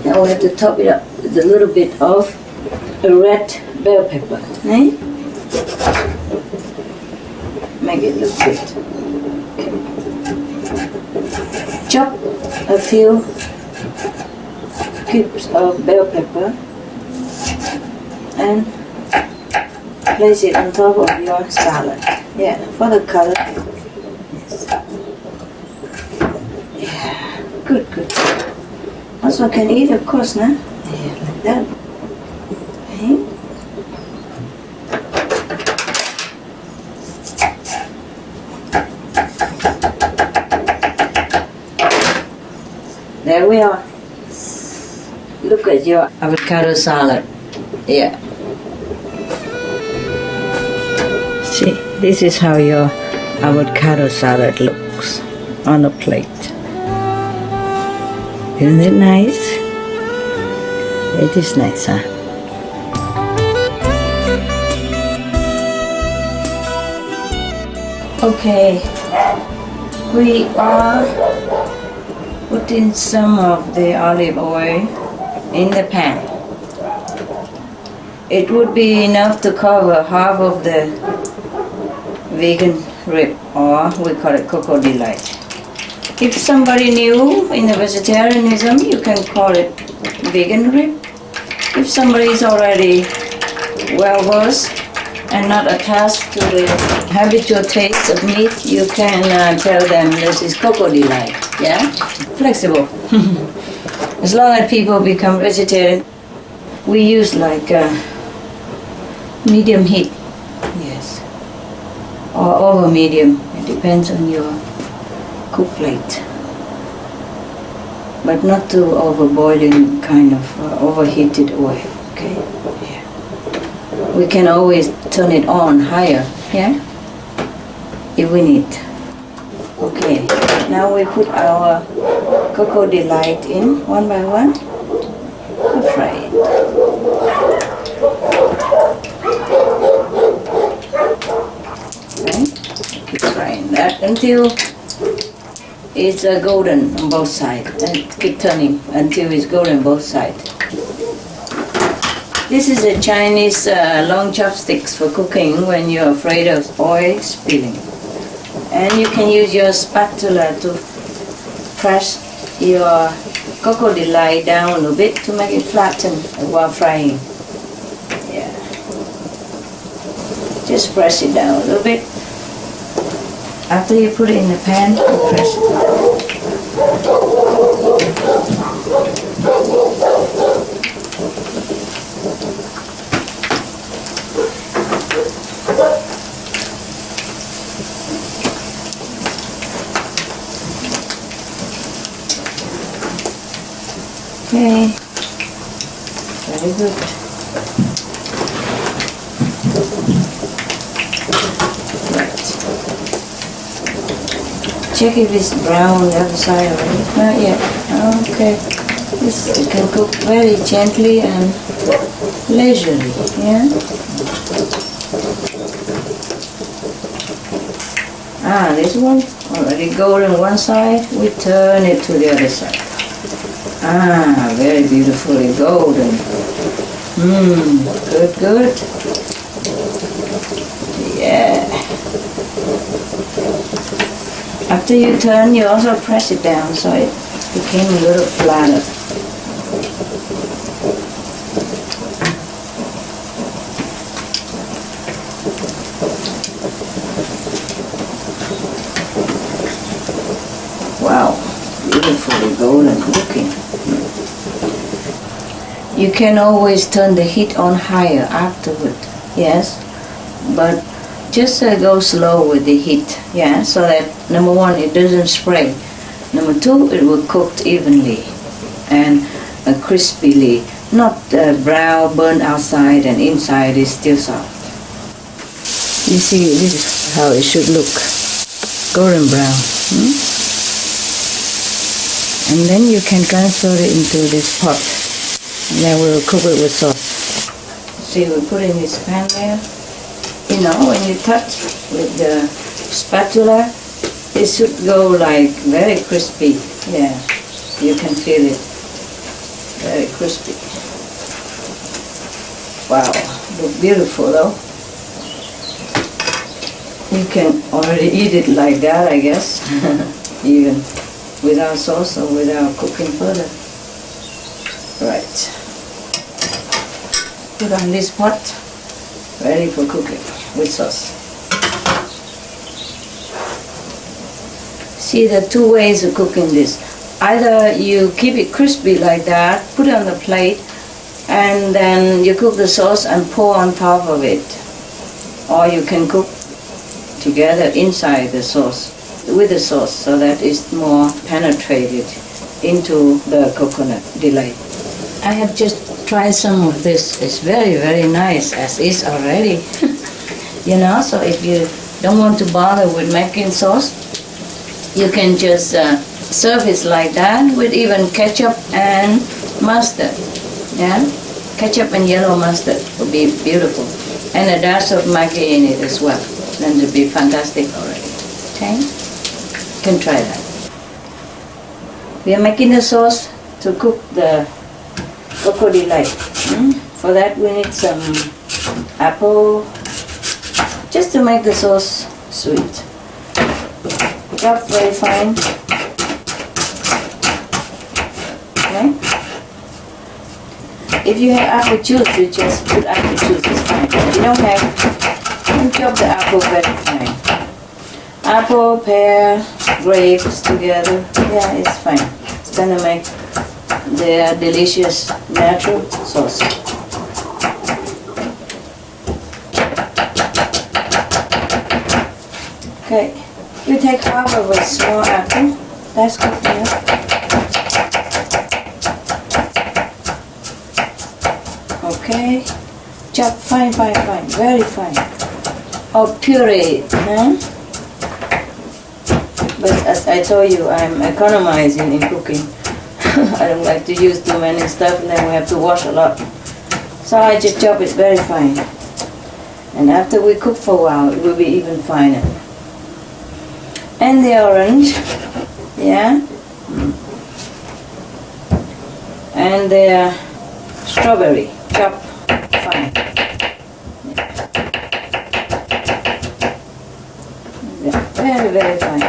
Now we have to top it up with a little bit of a red bell pepper. Make it look good. Okay. Chop a few cubes of bell pepper and place it on top of your salad. Yeah, for the color. Yes. Yeah, good. Also can eat, of course, nah? Yeah, like that. Okay. There we are. Look at your avocado salad. Yeah. See, this is how your avocado salad looks on a plate. Isn't it nice? It is nice, huh? Okay, we are putting some of the olive oil in the pan. It would be enough to cover half of the vegan rib, or we call it cocoa delight. If somebody new in the vegetarianism, you can call it vegan rib. If somebody is already well versed and not attached to the habitual taste of meat, you can tell them this is cocoa delight. Yeah, flexible. As long as people become vegetarian, we use like medium heat. Yes, or over medium. It depends on your cook plate, but not too over boiling, kind of overheated oil. Okay. Yeah. We can always turn it on higher. Yeah. If we need. Okay. Now we put our cocoa delight in one by one. Fry it. Okay. Keep frying that until it's golden on both sides, and keep turning until it's golden on both sides. This is a Chinese long chopsticks for cooking when you're afraid of oil spilling. And you can use your spatula to press your cocoa delight down a bit to make it flatten while frying. Yeah. Just press it down a little bit. After you put it in the pan, you press it down. Okay, very good. Right. Check if it's brown on the other side already. Not yet. Okay. This you can cook very gently and leisurely. Yeah. This one already golden one side. We turn it to the other side. Very beautifully golden. Good, good. Yeah. After you turn, you also press it down so it became a little flatter. Wow, beautifully golden looking. You can always turn the heat on higher afterward, yes, but just go slow with the heat, yeah, so that number one, it doesn't spray. Number two, it will cook evenly and crispily, not brown, burnt outside and inside is still soft. You see, this is how it should look, golden brown. And then you can transfer it into this pot. And then we'll cook it with sauce. See, we put in this pan there. You know, when you touch with the spatula, it should go like very crispy. Yeah, you can feel it. Very crispy. Wow, look beautiful though. You can already eat it like that, I guess. Even without sauce or without cooking further. Right. Put on this pot, ready for cooking with sauce. See, there are two ways of cooking this. Either you keep it crispy like that, put it on the plate, and then you cook the sauce and pour on top of it. Or you can cook together inside the sauce, with the sauce, so that it's more penetrated into the coconut delight. I have just tried some of this. It's very, very nice as is already. You know, so if you don't want to bother with making sauce, you can just serve it like that with even ketchup and mustard. Yeah, ketchup and yellow mustard would be beautiful, and a dash of Maggi in it as well. Then it'll be fantastic already. Okay, you can try that. We are making the sauce to cook the cocoa delight. For that we need some apple, just to make the sauce sweet. Chop very fine. Okay. If you have apple juice, you just put apple juice, it's fine. If you don't have, you chop the apple very fine. Apple, pear, grapes together, yeah, it's fine. It's gonna make the delicious natural sauce. Okay, you take half of a small apple, that's good enough. Okay, chop fine, very fine. Or puree, huh? But as I told you, I'm economizing in cooking. I don't like to use too many stuff and then we have to wash a lot. So I just chop it very fine. And after we cook for a while, it will be even finer. And the orange, yeah. And the strawberry, chop fine. Yeah, very fine.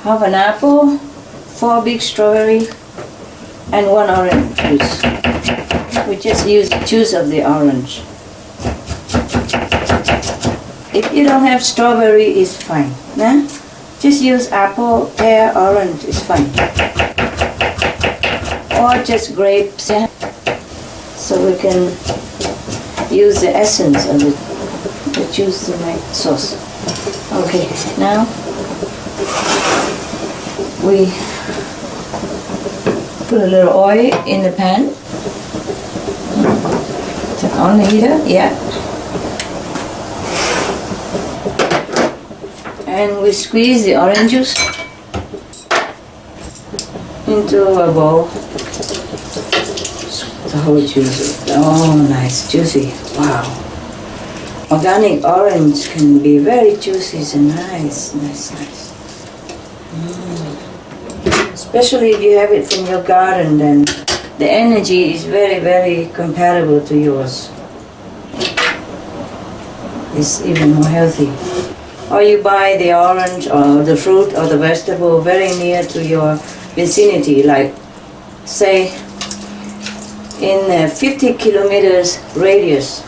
Half an apple, 4 big strawberry, and 1 orange juice. We just use the juice of the orange. If you don't have strawberry, it's fine. Nah? Just use apple, pear, orange, it's fine. Or just grapes, yeah? So we can use the essence of the juice to make sauce. Okay, now we put a little oil in the pan. Turn on the heater, yeah. And we squeeze the orange juice into a bowl. The whole juice. Oh, nice, juicy. Wow. Organic orange can be very juicy and nice. Especially if you have it from your garden, then the energy is very comparable to yours. It's even more healthy. Or you buy the orange or the fruit or the vegetable very near to your vicinity, like say in a 50 kilometers radius.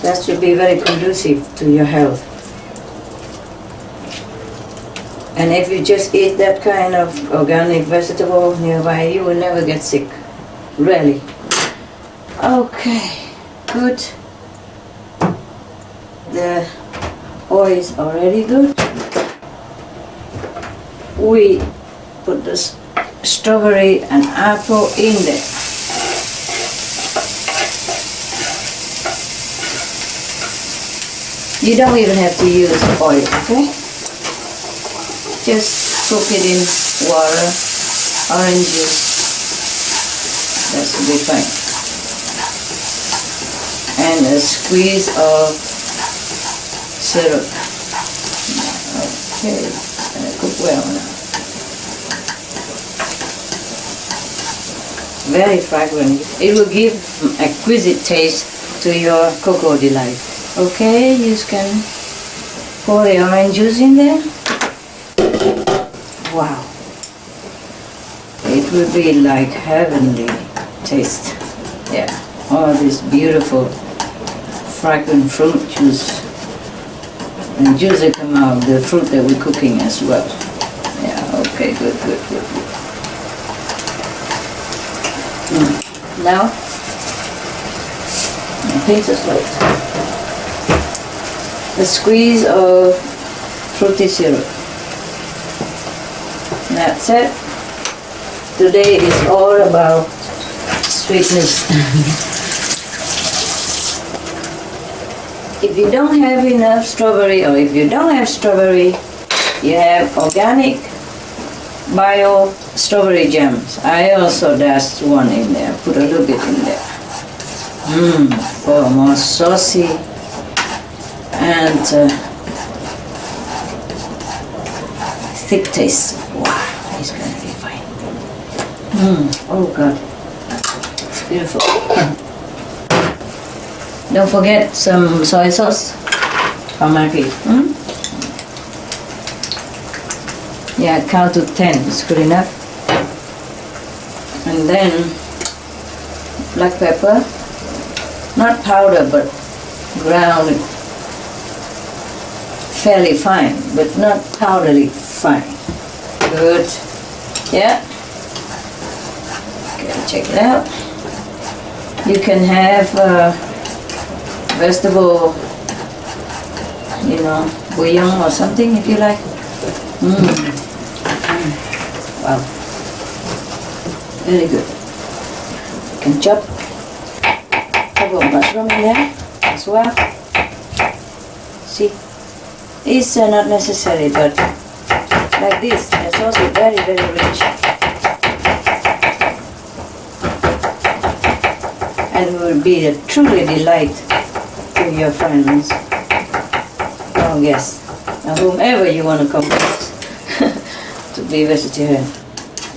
That should be very conducive to your health. And if you just eat that kind of organic vegetable nearby, you will never get sick. Really. Okay, good. The oil is already good. We put the strawberry and apple in there. You don't even have to use oil, okay? Just cook it in water, orange juice. That should be fine. And a squeeze of syrup. Okay, cook well now. Very fragrant. It will give exquisite taste to your cocoa delight. Okay, you can pour the orange juice in there. Wow. It will be like heavenly taste. Yeah, all this beautiful fragrant fruit juice. And juice will come out of the fruit that we're cooking as well. Yeah, okay, good. Now, a pinch of salt. A squeeze of fruity syrup. That's it. Today is all about sweetness. If you don't have enough strawberry, or if you don't have strawberry, you have organic bio strawberry jams. I also dashed one in there, put a little bit in there. For more saucy and thick taste. Wow, it's good. Oh God, it's beautiful. Don't forget some soy sauce for Maggie. Yeah, count to 10 is good enough. And then black pepper, not powder but ground fairly fine, but not powdery fine. Good. Yeah. Okay, check it out. You can have vegetable, bouillon or something if you like. Wow. Very good. You can chop a couple of mushroom in there as well. See? It's not necessary, but like this, the sauce is very, very rich. And will be a truly delight to your friends or guests, or whomever you want to come to be vegetarian.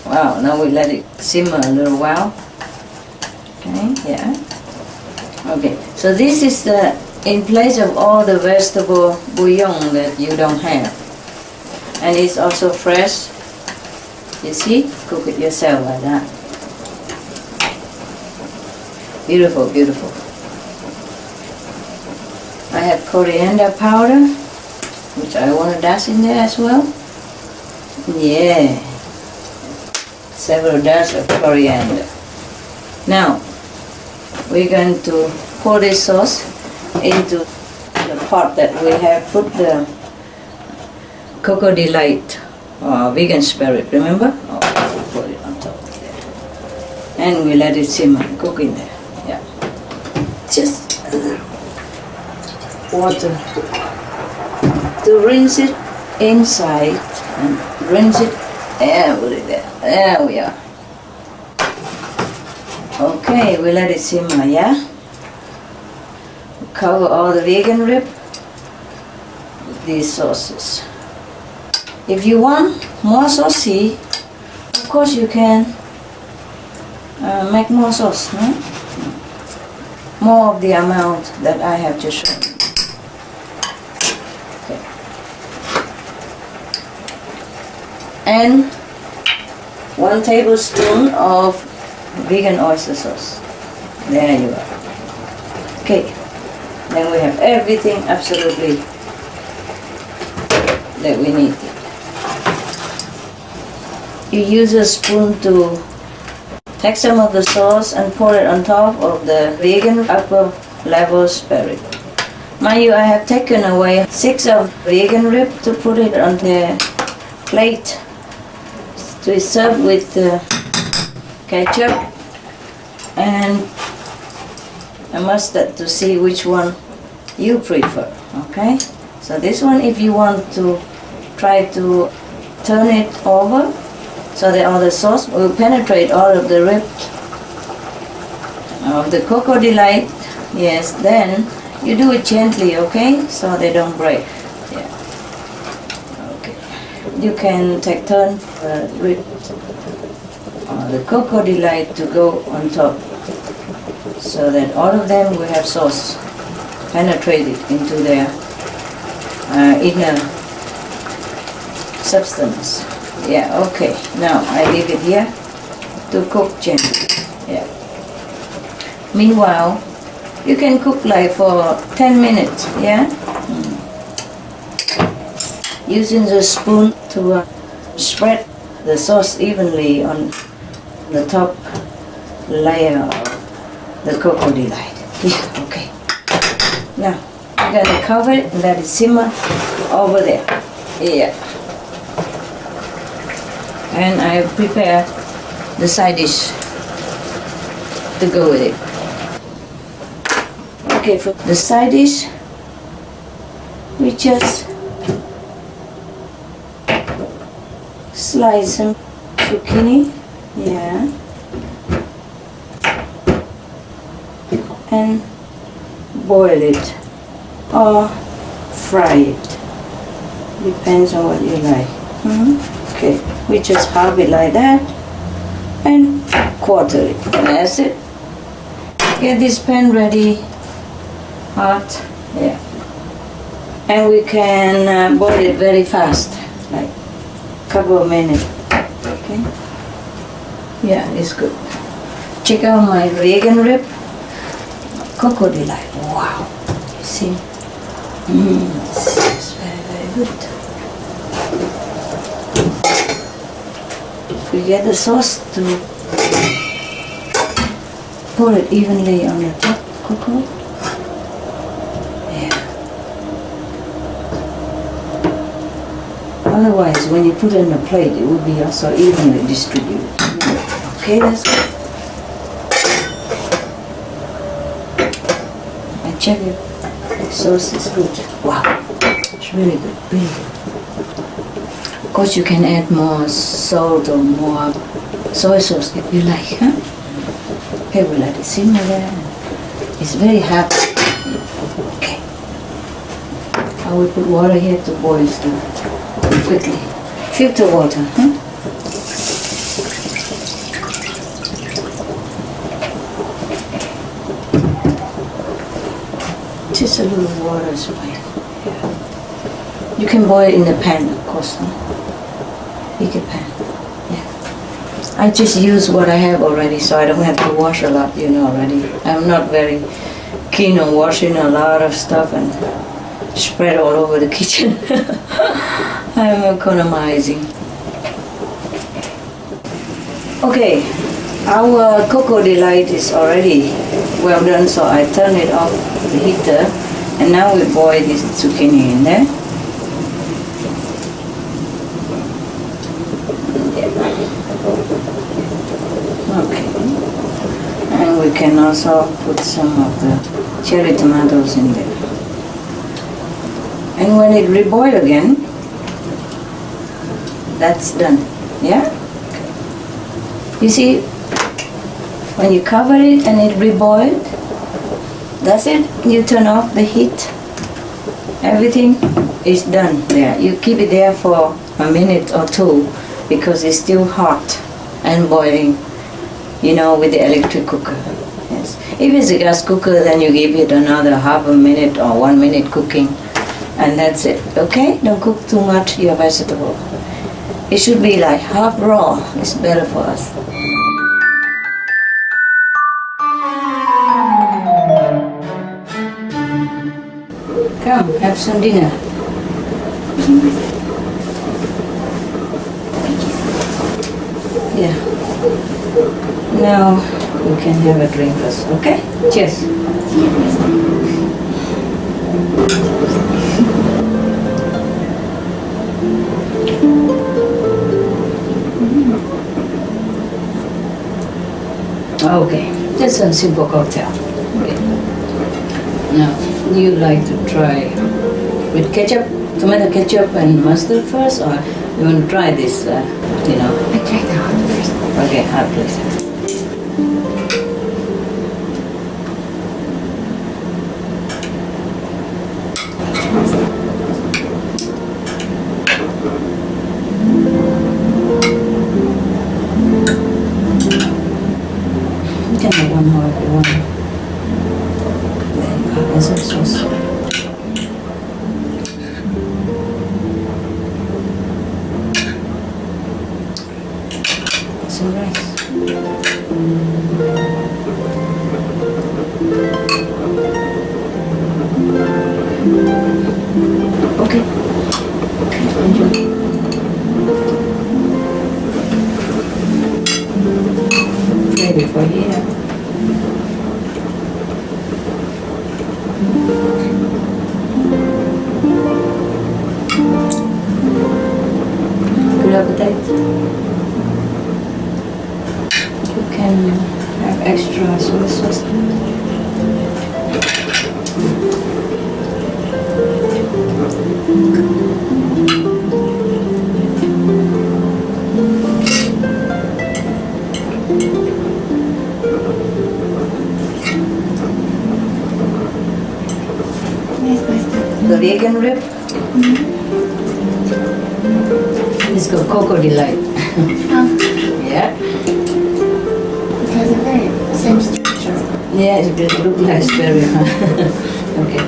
Wow, now we let it simmer a little while. Okay, yeah. Okay, so this is in place of all the vegetable bouillon that you don't have. And it's also fresh. You see? Cook it yourself like that. Beautiful, beautiful. I have coriander powder, which I want to dash in there as well. Yeah. Several dashes of coriander. Now, we're going to pour this sauce into the pot that we have put the Cocoa Delight vegan spirit, remember? Oh, put it on top of there. And we let it simmer, cook in there. Yeah. Just a little water to rinse it inside and rinse it. Yeah, put it there. There we are. Okay, we let it simmer, yeah? Cover all the vegan rib with these sauces. If you want more saucy, of course you can make more sauce, no? More of the amount that I have just shown you. Okay. And 1 tablespoon of vegan oyster sauce. There you are. Okay. Then we have everything absolutely that we need. You use a spoon to take some of the sauce and pour it on top of the vegan upper level spirit. Mind you, I have taken away 6 of vegan rib to put it on the plate to be served with ketchup and a mustard to see which one you prefer. Okay, so this one, if you want to try to turn it over so that all the sauce will penetrate all of the rib of the Cocoa Delight, yes, then you do it gently, okay, so they don't break. Yeah. Okay, you can take turn the rib or the Cocoa Delight to go on top, so that all of them will have sauce penetrated into their inner substance. Yeah, okay. Now I leave it here to cook gently. Yeah. Meanwhile, you can cook like for 10 minutes. Yeah. Using the spoon to spread the sauce evenly on the top layer of the Cocoa Delight. Yeah, okay. Now, I'm going to cover it and let it simmer over there. Yeah. And I prepare the side dish to go with it. Okay, for the side dish, we just slice some zucchini. Yeah. And boil it or fry it, depends on what you like. Okay, we just halve it like that and quarter it. That's it. Get this pan ready, hot, yeah. And we can boil it very fast, like a couple of minutes, okay? Yeah, it's good. Check out my vegan rib, Cocoa Delight. Wow, you see? It's very, very good. We get the sauce to pour it evenly on the top, cocoa. Yeah. Otherwise, when you put it in a plate, it will be also evenly distributed. Okay, that's good. I check it. The sauce is good. Wow, it's really good, really good. Of course, you can add more salt or more soy sauce if you like, huh? Okay, we'll let it simmer there. It's very hot. Okay. I will put water here to boil stuff quickly. Filter water, huh? Just a little water is fine. Yeah. You can boil in the pan, of course. Huh? Bigger pan. Yeah. I just use what I have already, so I don't have to wash a lot, already. I'm not very keen on washing a lot of stuff and spread all over the kitchen. I'm economizing. Okay, our Cocoa Delight is already well done, so I turn it off the heater, and now we boil this zucchini in there. Okay, and we can also put some of the cherry tomatoes in there. And when it reboil again, that's done. Yeah? You see, when you cover it and it reboiled, that's it. You turn off the heat. Everything is done there. You keep it there for a minute or two because it's still hot and boiling, with the electric cooker. Yes. If it's a gas cooker, then you give it another half a minute or 1 minute cooking, and that's it. Okay? Don't cook too much your vegetable. It should be like half raw. It's better for us. Come, have some dinner. Yeah. Now we can have a drink first, okay? Cheers. Okay, just a simple cocktail. Okay. Now, you like to try with ketchup, tomato ketchup and mustard first, or you want to try this, I try the hot first. Okay, hot please. You can have one more if you want. There you go, there's a sauce. Some rice. Okay. Enjoy. Ready for here. Good appetite. You can have extra soy sauce. The vegan rib. It's called Cocoa Delight. Yeah. same structure. Yeah, it looks like sparrow. Okay.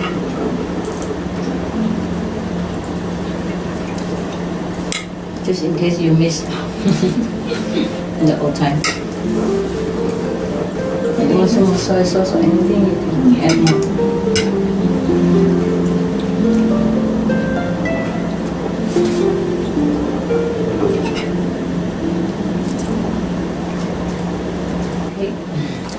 Just in case you miss the old time. And you want some more soy sauce or anything, you can add more.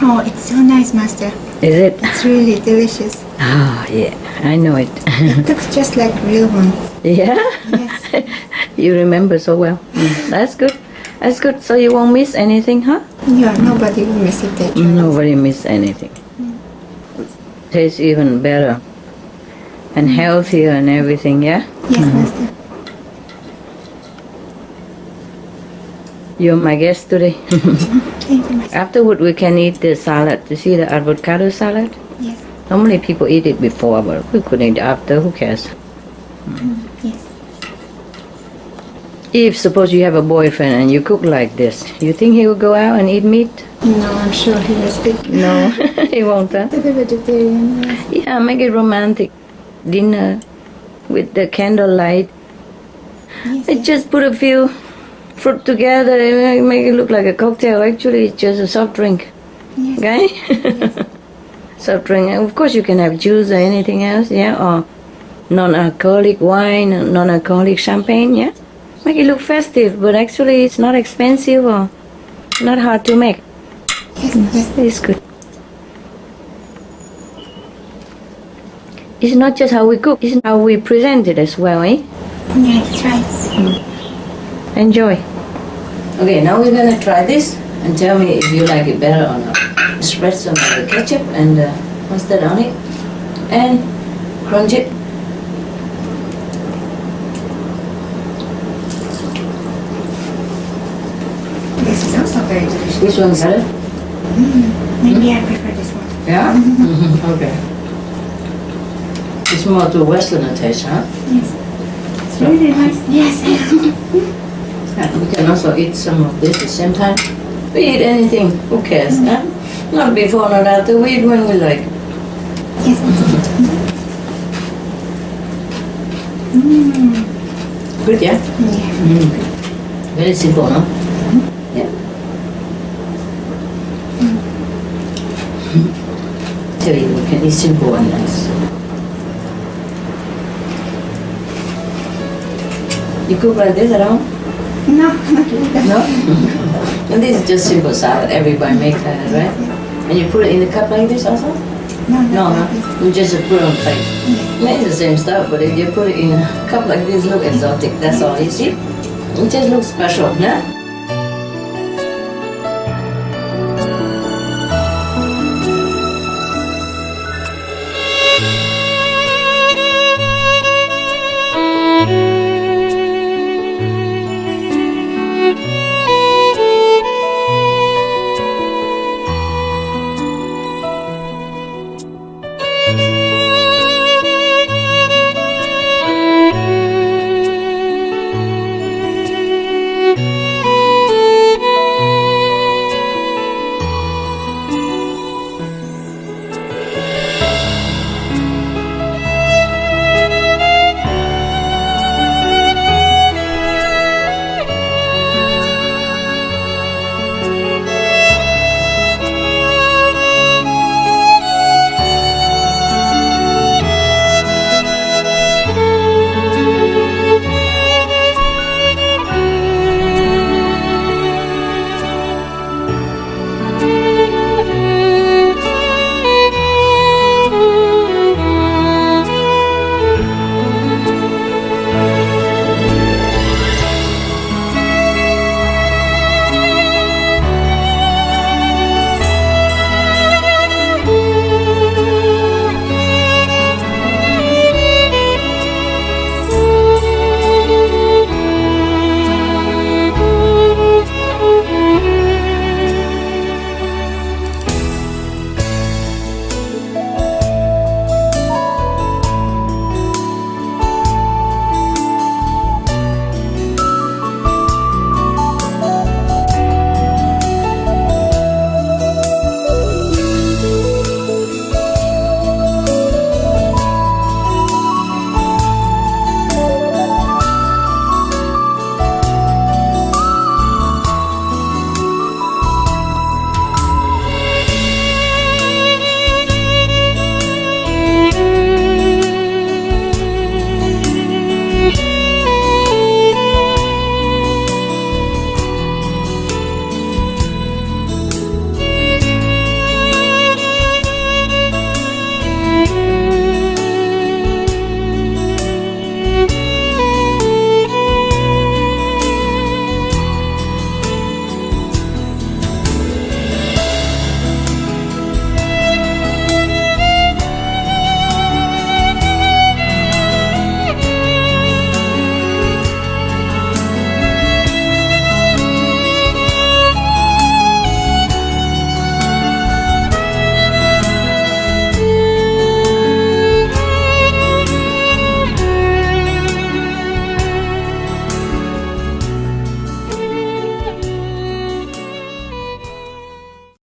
Oh, it's so nice, Master. Is it? It's really delicious. Oh, yeah, I know it. It looks just like real one. Yeah? Yes. You remember so well. That's good. That's good. So you won't miss anything, huh? Yeah, nobody will miss it. Actually. Nobody miss anything. Tastes even better and healthier and everything, yeah? Yes, Master. You're my guest today. Thank you, Master. Afterward, we can eat the salad. You see the avocado salad? Yes. Normally people eat it before, but we could eat after. Who cares? Yes. If suppose you have a boyfriend and you cook like this, you think he will go out and eat meat? No, I'm sure he will stick No, he won't. Huh? to the vegetarian. Yes. Yeah, make it romantic. Dinner with the candlelight. Yes. I just put a few fruit together and make it look like a cocktail. Actually, it's just a soft drink. Yes. Okay? Soft drink. Of course, you can have juice or anything else, yeah? Or non-alcoholic wine, non-alcoholic champagne, yeah? Make it look festive, but actually it's not expensive or not hard to make. Yes. Yes. It's good. It's not just how we cook, it's how we present it as well, eh? Yeah, that's right. Enjoy. Okay, now we're gonna try this and tell me if you like it better or not. Spread some of the ketchup and mustard on it and crunch it. This is also very delicious. Which one's better? Maybe I prefer this one. Yeah? Okay. It's more to Westerner taste, huh? Yes. It's really nice. Yes. Yeah, we can also eat some of this at the same time. We eat anything, who cares, huh? Not before, not after, we eat when we like. Yes. Good, yeah? Yeah. Very simple, no? Yeah. Tell you, we can eat simple and nice. You cook like this at home? No, not like that. No? And this is just simple salad. Everybody makes that, right? And you put it in the cup like this also? No, No, not like this. no. You just put it on plate. It's the same stuff, but if you put it in a cup like this, look exotic. That's all. You see? It just looks special, yeah?